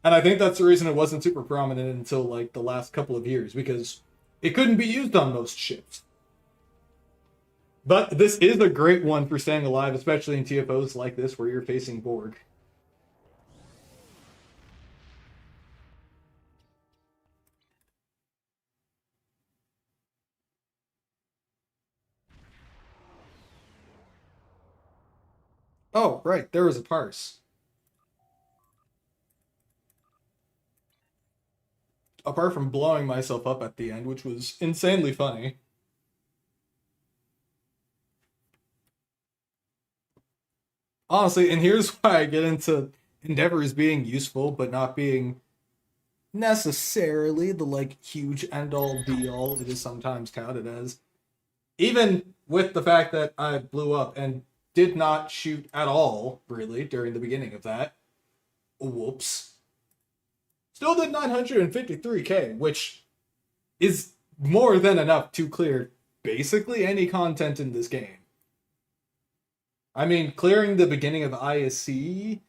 Speaker 1: And I think that's the reason it wasn't super prominent until like the last couple of years, because it couldn't be used on most ships. But this is a great one for staying alive, especially in TFOs like this where you're facing Borg. Oh, right, there was a parse. Apart from blowing myself up at the end, which was insanely funny. Honestly, and here's why I get into endeavors being useful, but not being necessarily the like huge end all be all it is sometimes touted as. Even with the fact that I blew up and did not shoot at all, really, during the beginning of that. Whoops. Still did 953k, which is more than enough to clear basically any content in this game. I mean, clearing the beginning of ISC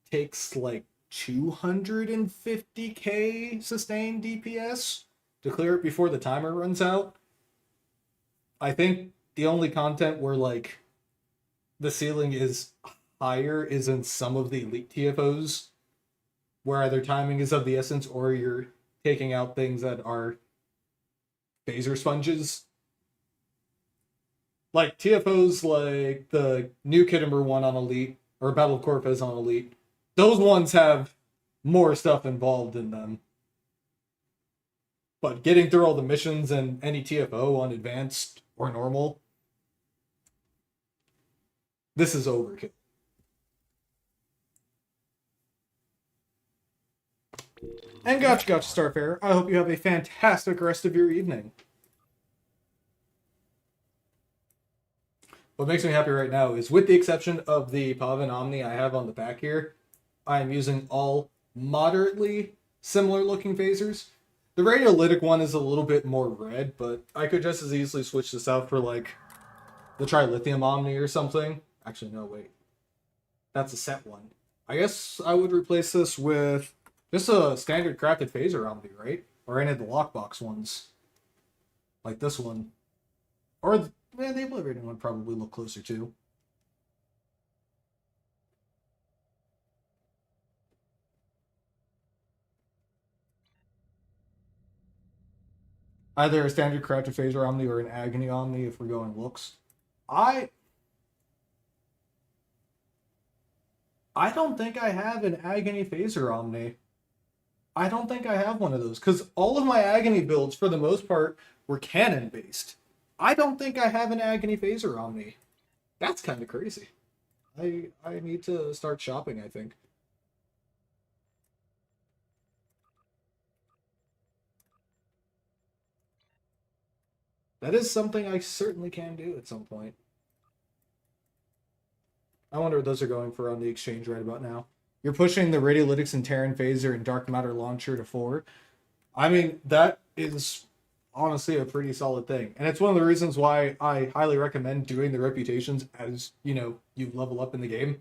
Speaker 1: takes like 250k sustained DPS to clear it before the timer runs out. I think the only content where like the ceiling is higher is in some of the elite TFOs, where either timing is of the essence or you're taking out things that are phaser sponges. Like TFOs like the new Kittimer one on Elite, or Battle of Corpus on Elite, those ones have more stuff involved in them. But getting through all the missions and any TFO on Advanced or Normal, this is overkill. And gotcha, Starfarer. I hope you have a fantastic rest of your evening. What makes me happy right now is, with the exception of the Pavin Omni I have on the back here, I am using all moderately similar looking phasers. The radiolytic one is a little bit more red, but I could just as easily switch this out for like the Trilithium Omni or something. Actually, no, wait. That's a set one. I guess I would replace this with just a standard crafted phaser Omni, right? Or any of the lockbox ones. Like this one. Or the obliterating one probably look closer to. Either a standard crafted phaser Omni or an agony Omni if we're going looks. I don't think I have an agony phaser Omni. I don't think I have one of those, because all of my agony builds, for the most part, were cannon based. I don't think I have an agony phaser Omni. That's kind of crazy. I need to start shopping, I think. That is something I certainly can do at some point. I wonder what those are going for on the exchange right about now. You're pushing the Radiolytics and Terran Phaser and Dark Matter Launcher to 4. I mean, that is honestly a pretty solid thing. And it's one of the reasons why I highly recommend doing the reputations as, you level up in the game.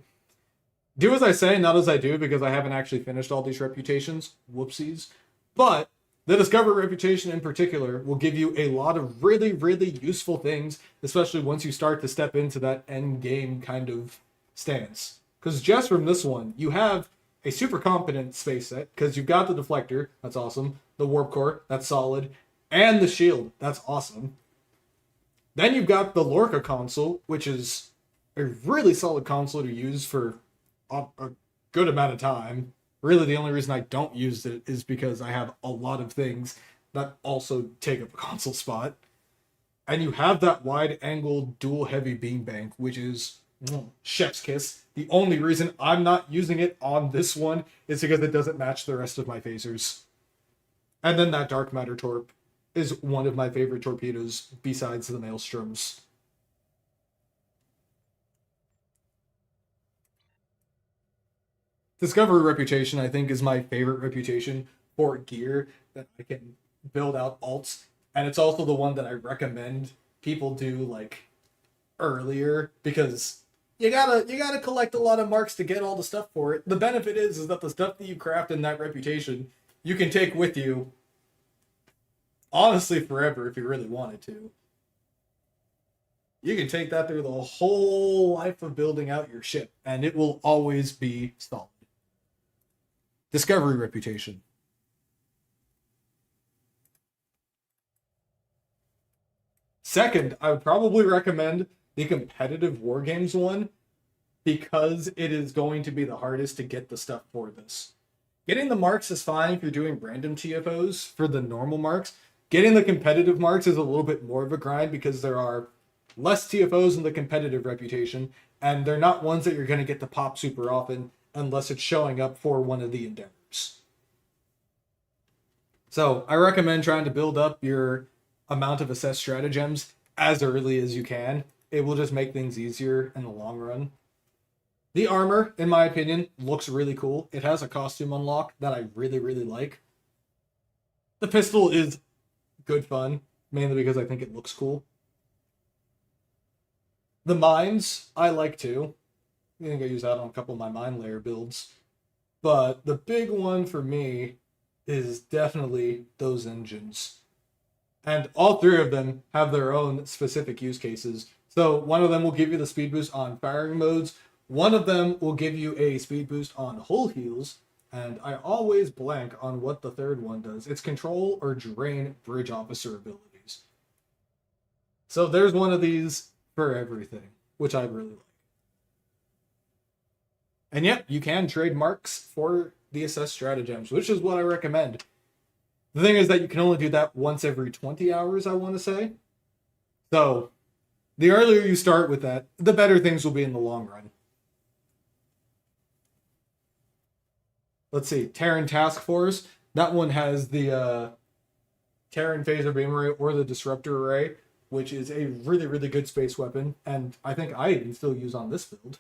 Speaker 1: Do as I say, not as I do, because I haven't actually finished all these reputations. Whoopsies. But the Discover reputation in particular will give you a lot of really, really useful things, especially once you start to step into that end game kind of stance. Because just from this one, you have a super competent space set, because you've got the deflector, that's awesome, the warp core, that's solid, and the shield, that's awesome. Then you've got the Lorca console, which is a really solid console to use for a good amount of time. Really, the only reason I don't use it is because I have a lot of things that also take up a console spot. And you have that wide-angle dual-heavy beam bank, which is chef's kiss. The only reason I'm not using it on this one is because it doesn't match the rest of my phasers. And then that Dark Matter Torp is one of my favorite torpedoes besides the Maelstroms. Discovery reputation, I think, is my favorite reputation for gear that I can build out alts. And it's also the one that I recommend people do like earlier, because you gotta collect a lot of marks to get all the stuff for it. The benefit is that the stuff that you craft in that reputation you can take with you honestly forever if you really wanted to. You can take that through the whole life of building out your ship, and it will always be solid. Discovery reputation. Second, I would probably recommend the competitive Wargames one because it is going to be the hardest to get the stuff for this. Getting the marks is fine if you're doing random TFOs for the normal marks. Getting the competitive marks is a little bit more of a grind because there are less TFOs in the competitive reputation, and they're not ones that you're going to get to pop super often unless it's showing up for one of the endeavors. So I recommend trying to build up your amount of assessed stratagems as early as you can. It will just make things easier in the long run. The armor, in my opinion, looks really cool. It has a costume unlock that I really, really like. The pistol is good fun, mainly because I think it looks cool. The mines, I like too. I think I use that on a couple of my mine layer builds. But the big one for me is definitely those engines. And all three of them have their own specific use cases. So one of them will give you the speed boost on firing modes. One of them will give you a speed boost on hull heals. And I always blank on what the third one does. It's control or drain bridge officer abilities. So there's one of these for everything, which I really like. And yep, you can trade marks for the assessed stratagems, which is what I recommend. The thing is that you can only do that once every 20 hours, I want to say. So, the earlier you start with that, the better things will be in the long run. Let's see, Terran Task Force. That one has the Terran Phaser Beam Array or the Disruptor Array, which is a really, really good space weapon. And I think I even still use on this build.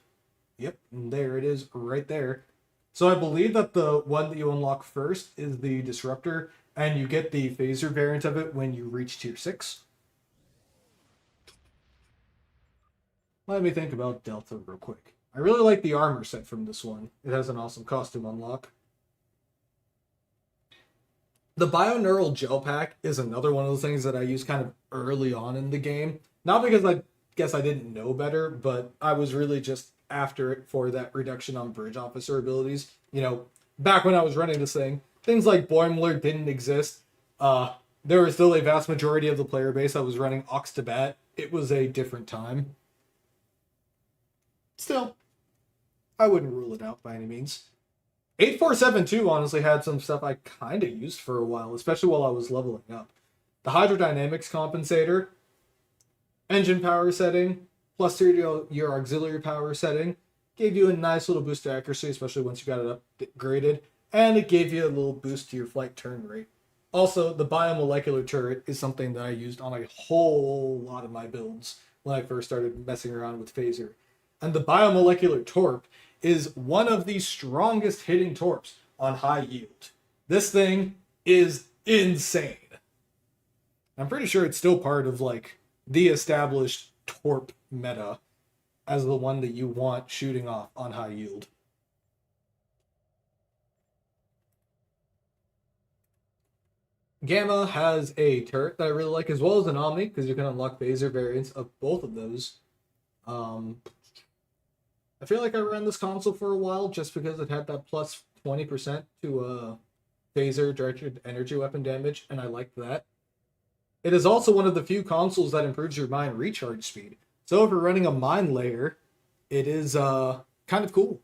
Speaker 1: Yep, and there it is right there. So I believe that the one that you unlock first is the Disruptor, and you get the Phaser variant of it when you reach tier 6. Let me think about Delta real quick. I really like the armor set from this one. It has an awesome costume unlock. The Bioneural Gel Pack is another one of those things that I use kind of early on in the game. Not because I guess I didn't know better, but I was really just after it for that reduction on bridge officer abilities. You know, back when I was running this thing, things like Boimler didn't exist. There was still a vast majority of the player base that was running Ox to Bat. It was a different time. Still, I wouldn't rule it out by any means. 8472 honestly had some stuff I kind of used for a while, especially while I was leveling up. The Hydrodynamics Compensator, engine power setting, plus your auxiliary power setting, gave you a nice little boost to accuracy, especially once you got it upgraded, and it gave you a little boost to your flight turn rate. Also, the biomolecular turret is something that I used on a whole lot of my builds when I first started messing around with Phaser. And the biomolecular torp is one of the strongest hitting torps on high yield. This thing is insane. I'm pretty sure it's still part of like the established torp meta as the one that you want shooting off on high yield. Gamma has a turret that I really like, as well as an Omni, because you can unlock Phaser variants of both of those. I feel like I ran this console for a while just because it had that plus 20% to Phaser directed energy weapon damage, and I liked that. It is also one of the few consoles that improves your mine recharge speed. So if you're running a mine layer, it is kind of cool.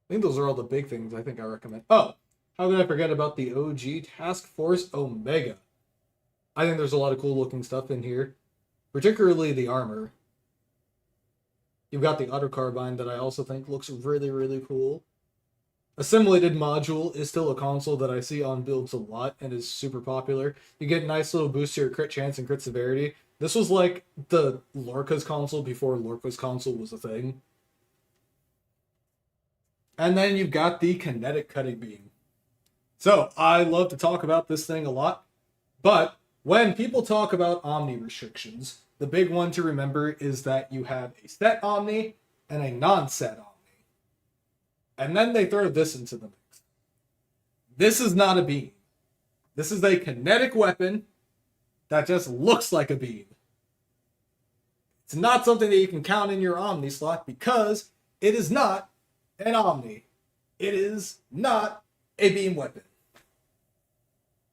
Speaker 1: I think those are all the big things I think I recommend. Oh, how could I forget about the OG Task Force Omega? I think there's a lot of cool looking stuff in here, particularly the armor. You've got the auto carbine that I also think looks really, really cool. Assimilated module is still a console that I see on builds a lot and is super popular. You get a nice little boost to your crit chance and crit severity. This was like the Lorca's console before Lorca's console was a thing. And then you've got the kinetic cutting beam. So I love to talk about this thing a lot, but when people talk about Omni restrictions, the big one to remember is that you have a set Omni and a non-set Omni. And then they throw this into the mix. This is not a beam. This is a kinetic weapon that just looks like a beam. It's not something that you can count in your Omni slot because it is not an Omni. It is not a beam weapon.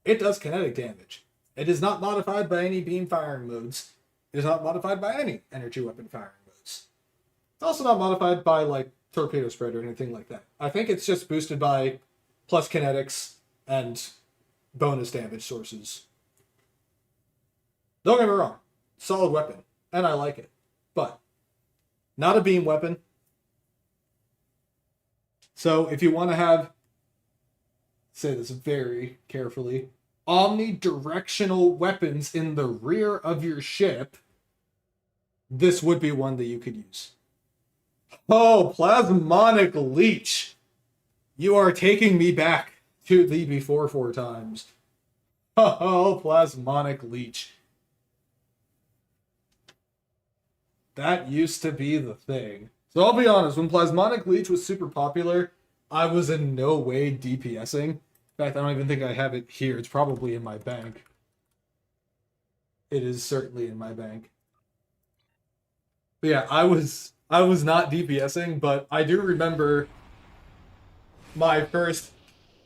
Speaker 1: It does kinetic damage. It is not modified by any beam firing modes. It is not modified by any energy weapon firing modes. It's also not modified by like torpedo spread or anything like that. I think it's just boosted by plus kinetics and bonus damage sources. Don't get me wrong, solid weapon, and I like it, but not a beam weapon. So if you want to have, say this very carefully, omnidirectional weapons in the rear of your ship, this would be one that you could use. Oh, Plasmonic Leech! You are taking me back to the before 4 times. Oh, Plasmonic Leech. That used to be the thing. So I'll be honest, when Plasmonic Leech was super popular, I was in no way DPSing. In fact, I don't even think I have it here. It's probably in my bank. It is certainly in my bank. But yeah, I was not DPSing, but I do remember my first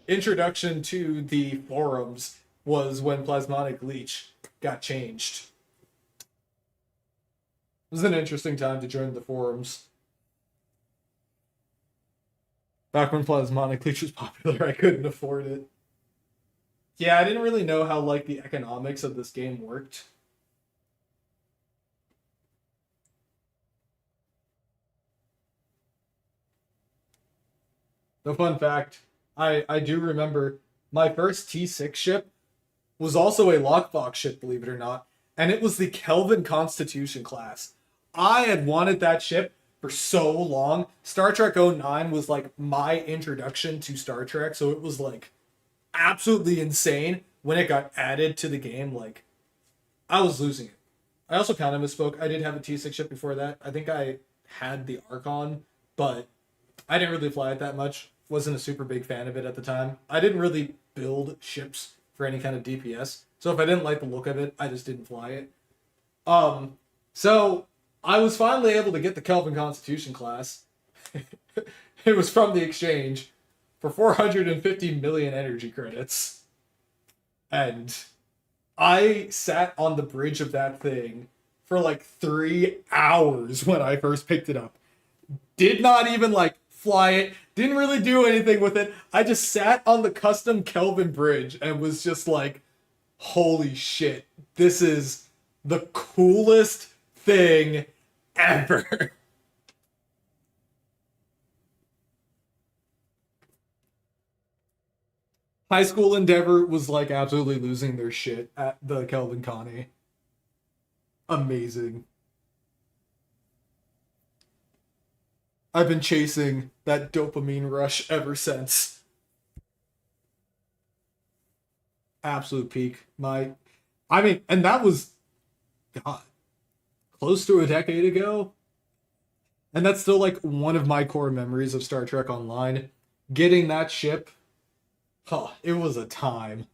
Speaker 1: introduction to the forums was when Plasmonic Leech got changed. It was an interesting time to join the forums. Back when Plasmonic Leech was popular, I couldn't afford it. Yeah, I didn't really know how like the economics of this game worked. The fun fact, I do remember my first T6 ship was also a lockbox ship, believe it or not, and it was the Kelvin Constitution class. I had wanted that ship for so long. Star Trek 09 was like my introduction to Star Trek, so it was like absolutely insane when it got added to the game. Like, I was losing it. I also kind of misspoke. I did have a T6 ship before that. I think I had the Archon, but I didn't really fly it that much. Wasn't a super big fan of it at the time. I didn't really build ships for any kind of DPS. So if I didn't like the look of it, I just didn't fly it. So I was finally able to get the Kelvin Constitution class. It was from the exchange for 450 million energy credits. And I sat on the bridge of that thing for like 3 hours when I first picked it up. Did not even like fly it, didn't really do anything with it. I just sat on the custom Kelvin bridge and was just like, holy shit, this is the coolest thing ever. High School Endeavor was like absolutely losing their shit at the Kelvin Connie. Amazing. I've been chasing that dopamine rush ever since. Absolute peak. And that was, God, close to a decade ago. And that's still like one of my core memories of Star Trek Online. Getting that ship, it was a time.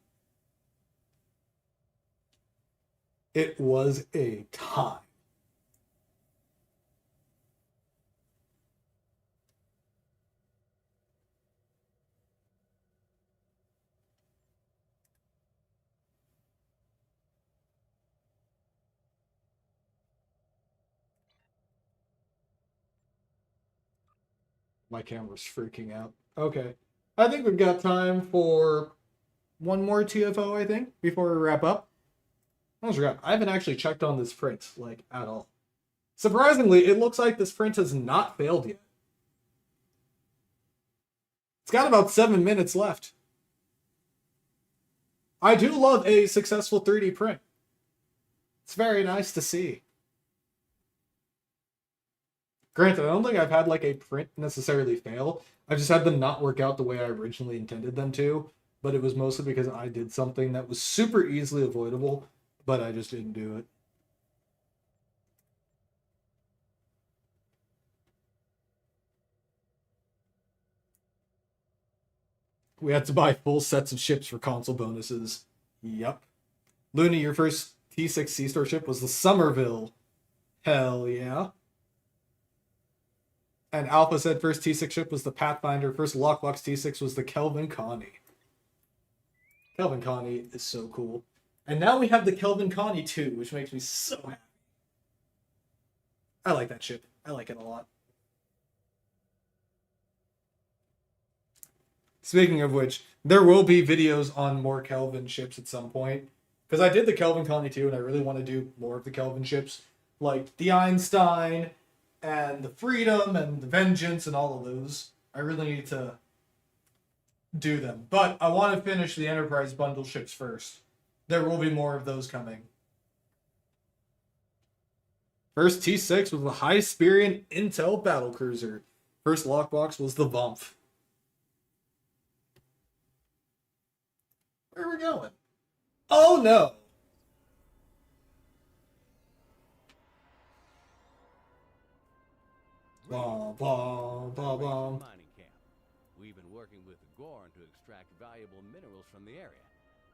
Speaker 1: It was a time. My camera's freaking out. Okay. I think we've got time for one more TFO, I think, before we wrap up. I haven't actually checked on this print, like, at all. Surprisingly, it looks like this print has not failed yet. It's got about 7 minutes left. I do love a successful 3D print. It's very nice to see. Granted, I don't think I've had like a print necessarily fail. I've just had them not work out the way I originally intended them to, but it was mostly because I did something that was super easily avoidable, but I just didn't do it. We had to buy full sets of ships for console bonuses. Yup. Looney, your first T6 C-Store ship was the Somerville. Hell yeah. And Alpha said first T6 ship was the Pathfinder. First Lockbox T6 was the Kelvin Connie. Kelvin Connie is so cool. And now we have the Kelvin Connie 2, which makes me so happy. I like that ship. I like it a lot. Speaking of which, there will be videos on more Kelvin ships at some point. Because I did the Kelvin Connie 2, and I really want to do more of the Kelvin ships. Like the Einstein, and the Freedom, and the Vengeance, and all of those. I really need to do them. But I want to finish the Enterprise bundle ships first. There will be more of those coming. First T6 was the Hysperion Intel Battlecruiser. First lockbox was the Vumph. Where are we going? Oh no! Bom, bom, bom, bom.
Speaker 8: Mining camp. We've been working with the Gorn to extract valuable minerals from the area,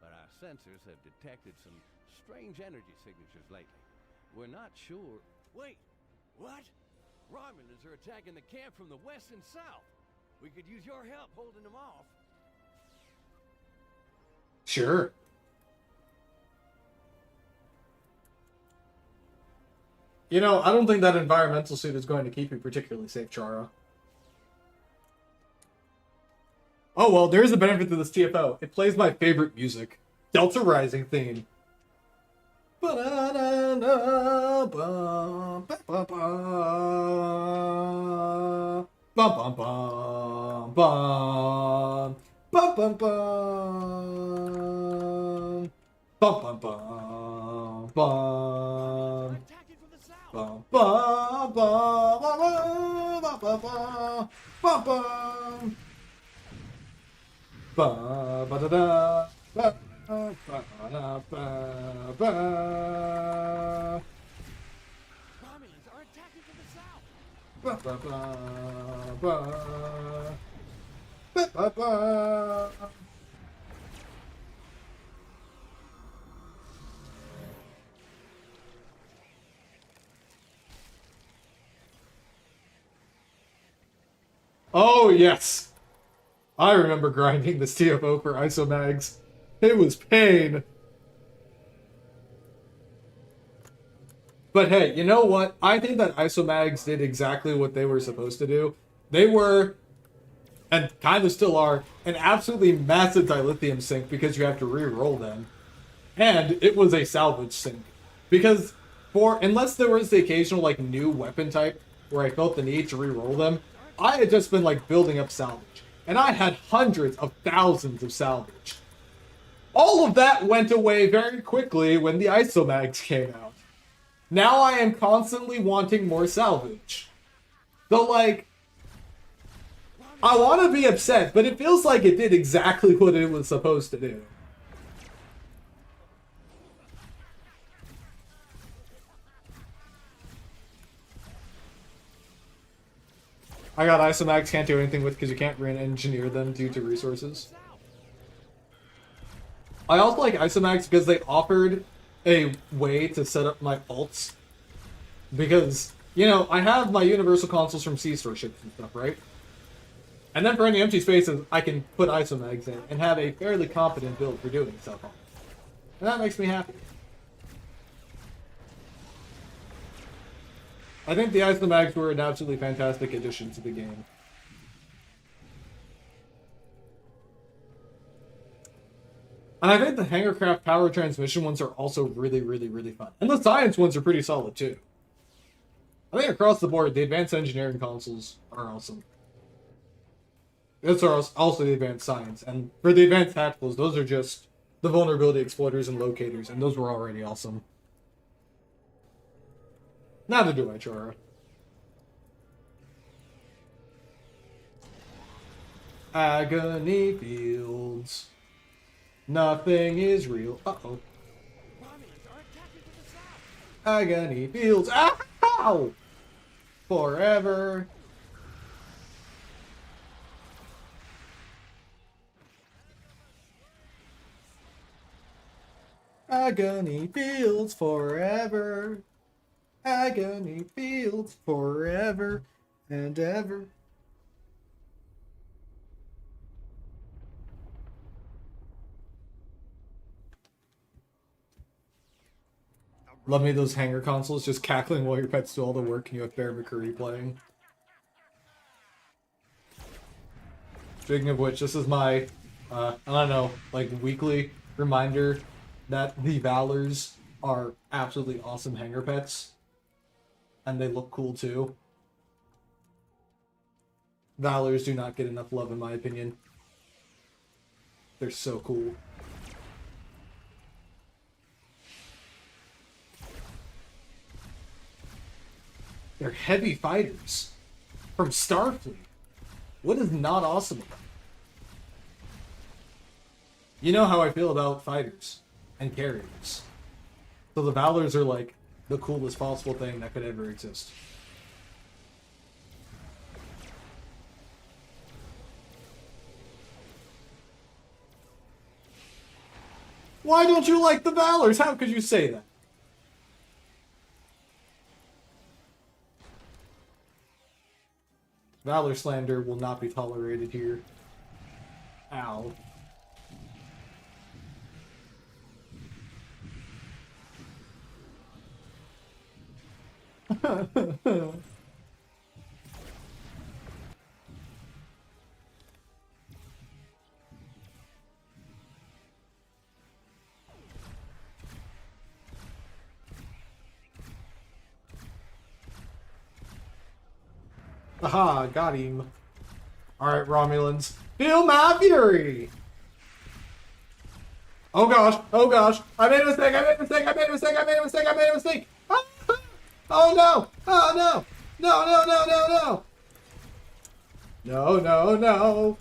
Speaker 8: but our sensors have detected some strange energy signatures lately. We're not sure. Wait, what? Romulans are attacking the camp from the west and south. We could use your help holding them off.
Speaker 1: Sure. You know, I don't think that environmental suit is going to keep you particularly safe, Chara. Oh well, there is a benefit to this TFO. It plays my favorite music. Delta Rising theme. Bum, bum, bum, bum, bum, bum, bum, bum. Ba, ba, da, da, ba, ba, da, ba, ba.
Speaker 8: Romulans are attacking from the south.
Speaker 1: Ba, ba, ba, ba. Ba, ba, ba. Oh, yes. I remember grinding this TFO for isomags. It was pain. But hey, you know what? I think that isomags did exactly what they were supposed to do. They were, and kind of still are, an absolutely massive dilithium sink because you have to re-roll them. And it was a salvage sink. Because unless there was the occasional like new weapon type where I felt the need to re-roll them, I had just been like building up salvage. And I had hundreds of thousands of salvage. All of that went away very quickly when the isomags came out. Now I am constantly wanting more salvage. So like, I want to be upset, but it feels like it did exactly what it was supposed to do. I got isomags, can't do anything with because you can't re-engineer them due to resources. I also like isomags because they offered a way to set up my alts. Because, you know, I have my universal consoles from C-Store ships and stuff, right? And then for any empty spaces, I can put isomags in and have a fairly competent build for doing stuff on. And that makes me happy. I think the isomags were an absolutely fantastic addition to the game. And I think the Hangarcraft power transmission ones are also really, really, really fun. And the science ones are pretty solid too. I think across the board, the advanced engineering consoles are awesome. Those are also the advanced science. And for the advanced tacticals, those are just the vulnerability exploiters and locators, and those were already awesome. Neither do I, Chara. Agony Fields. Nothing is real. Uh-oh. Agony Fields. Ow! Forever. Agony Fields forever. Agony Fields forever and ever. Love me those hanger consoles just cackling while your pets do all the work and you have Bear McCurry playing. Speaking of which, this is my, I don't know, like weekly reminder that the Valors are absolutely awesome hanger pets. And they look cool too. Valors do not get enough love in my opinion. They're so cool. They're heavy fighters from Starfleet. What is not awesome about them? You know how I feel about fighters and carriers. So the Valors are like the coolest possible thing that could ever exist. Why don't you like the Valors? How could you say that? Valor slander will not be tolerated here. Ow. Aha, got him. Alright, Romulans. Feel my fury! Oh gosh, I made a mistake, I made a mistake, I made a mistake, I made a mistake, I made a mistake! Ah! Oh no! Oh no! No, no, no, no, no! No, no, no!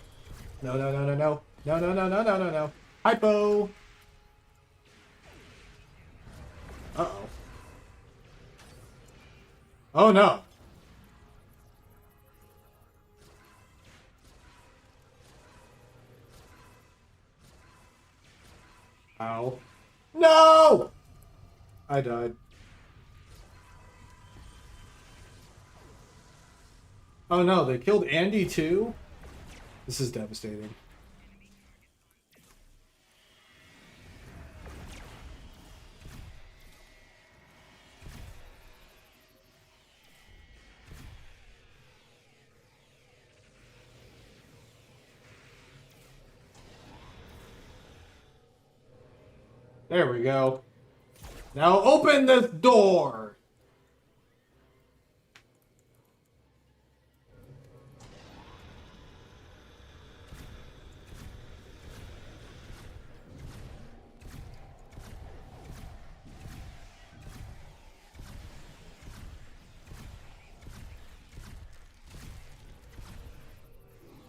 Speaker 1: No, no, no, no, no. No, no, no, no, no, no, no. Hypo! Uh-oh. Oh no! Ow. No! I died. Oh no, they killed Andy too? This is devastating. There we go. Now open this door!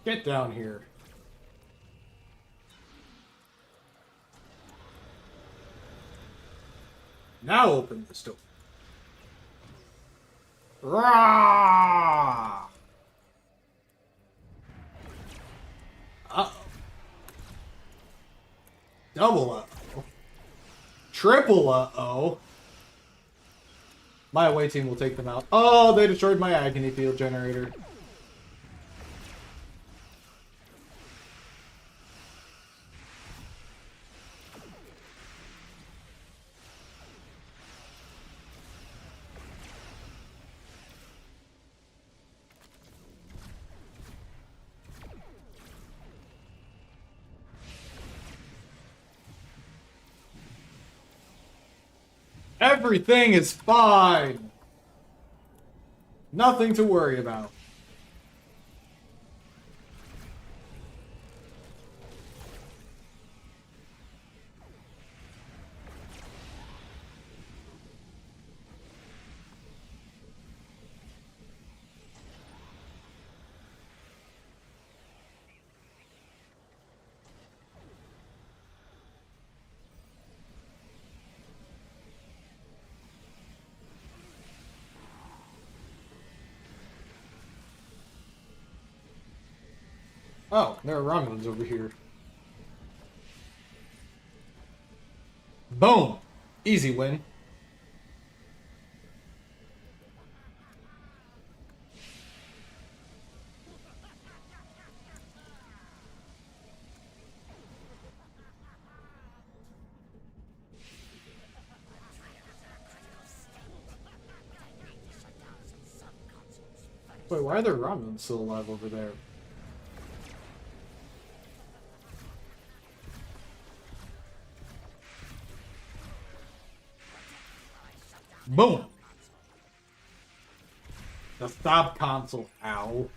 Speaker 1: Get down here. Now open this door. Rah! Uh-oh. Double uh-oh. Triple uh-oh. My away team will take them out. Oh, they destroyed my agony field generator. Everything is fine. Nothing to worry about. Oh, there are Romulans over here. Boom! Easy win. Wait, why are there Romulans still alive over there? Boom! The stop console. Ow.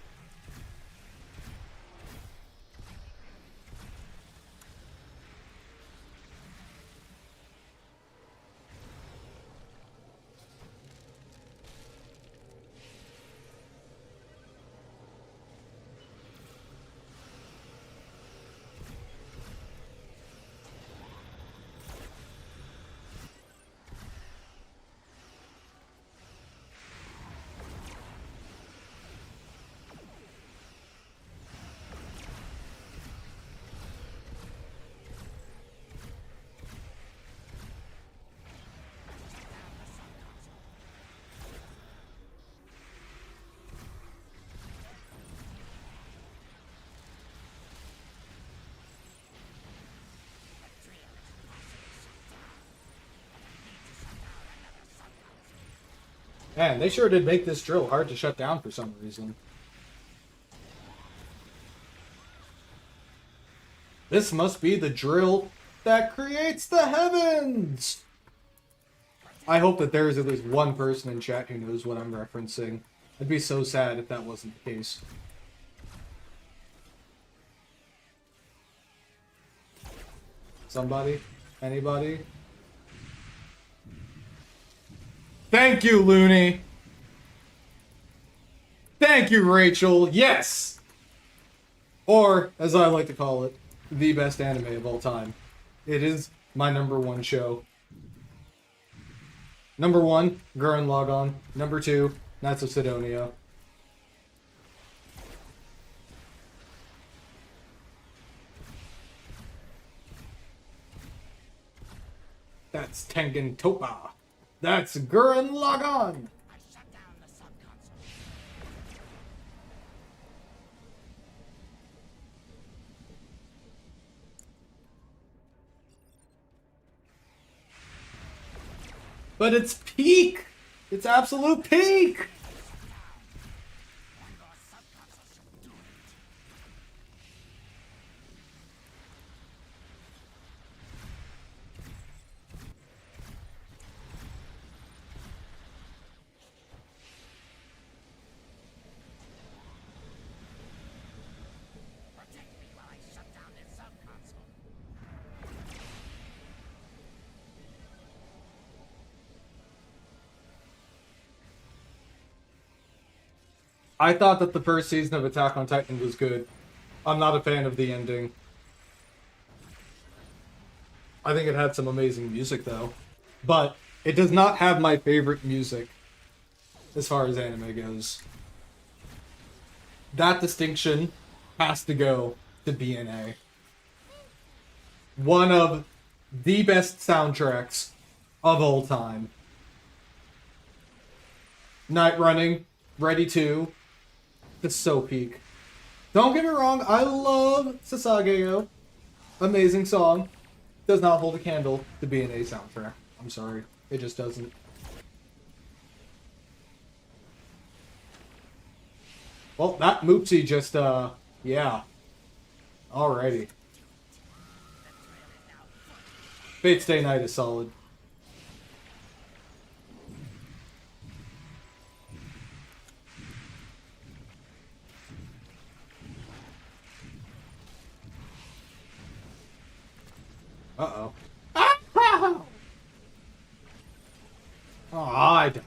Speaker 1: Man, they sure did make this drill hard to shut down for some reason. This must be the drill that creates the heavens! I hope that there is at least one person in chat who knows what I'm referencing. I'd be so sad if that wasn't the case. Somebody? Anybody? Thank you, Looney! Thank you, Rachel! Yes! Or, as I like to call it, the best anime of all time. It is my #1 show. #1, Gurren Lagann. #2, Knights of Sidonia. That's Tengen Toppa. That's Gurren Lagann. But it's peak! It's absolute peak! I thought that the first season of Attack on Titan was good. I'm not a fan of the ending. I think it had some amazing music, though. But it does not have my favorite music as far as anime goes. That distinction has to go to BNA. One of the best soundtracks of all time. Night Running, Ready 2. It's so peak. Don't get me wrong, I love Sasageo. Amazing song. Does not hold a candle to BNA soundtrack. I'm sorry. It just doesn't. Well, that Moopsie just, yeah. Alrighty. Fate Stay Night is solid. Uh-oh. Oh, I don't.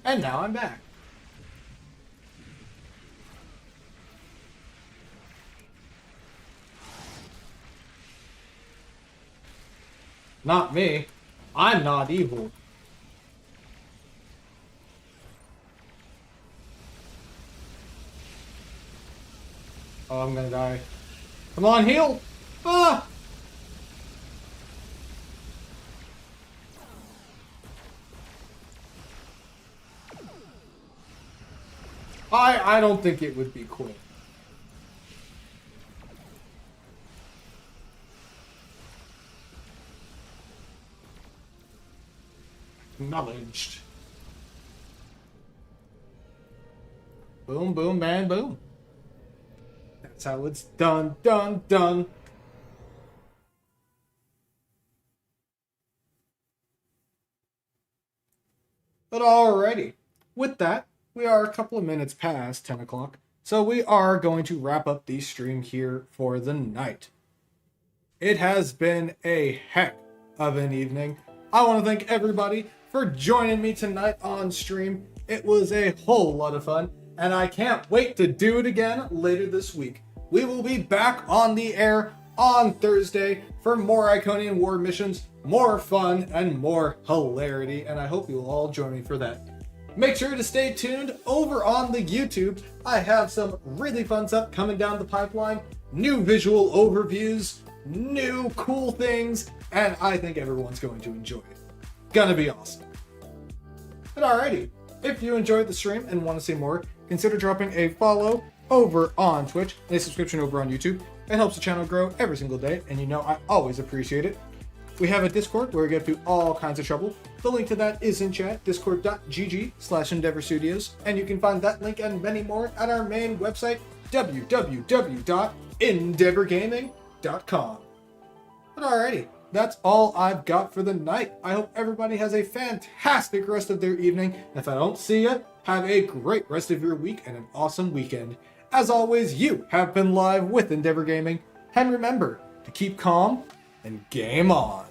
Speaker 1: And now I'm back. Not me. I'm not evil. Oh, I'm gonna die. Come on, heal! Ah! I don't think it would be Quinn. Acknowledged. Boom, boom, man, boom. That's how it's done, done, done. But alrighty. With that, we are a couple of minutes past 10 o'clock. So we are going to wrap up the stream here for the night. It has been a heck of an evening. I want to thank everybody for joining me tonight on stream. It was a whole lot of fun, and I can't wait to do it again later this week. We will be back on the air on Thursday for more Iconian War missions, more fun, and more hilarity, and I hope you will all join me for that. Make sure to stay tuned over on the YouTube. I have some really fun stuff coming down the pipeline, new visual overviews, new cool things, and I think everyone's going to enjoy it. Gonna be awesome. But alrighty, if you enjoyed the stream and want to see more, consider dropping a follow over on Twitch and a subscription over on YouTube. It helps the channel grow every single day, and you know I always appreciate it. We have a Discord where we get through all kinds of trouble. The link to that is in chat, discord.gg/Endeavor Studios, and you can find that link and many more at our main website, www.endeavorgaming.com. But alrighty, that's all I've got for the night. I hope everybody has a fantastic rest of their evening. If I don't see you, have a great rest of your week and an awesome weekend. As always, you have been live with Endeavor Gaming, and remember to keep calm and game on.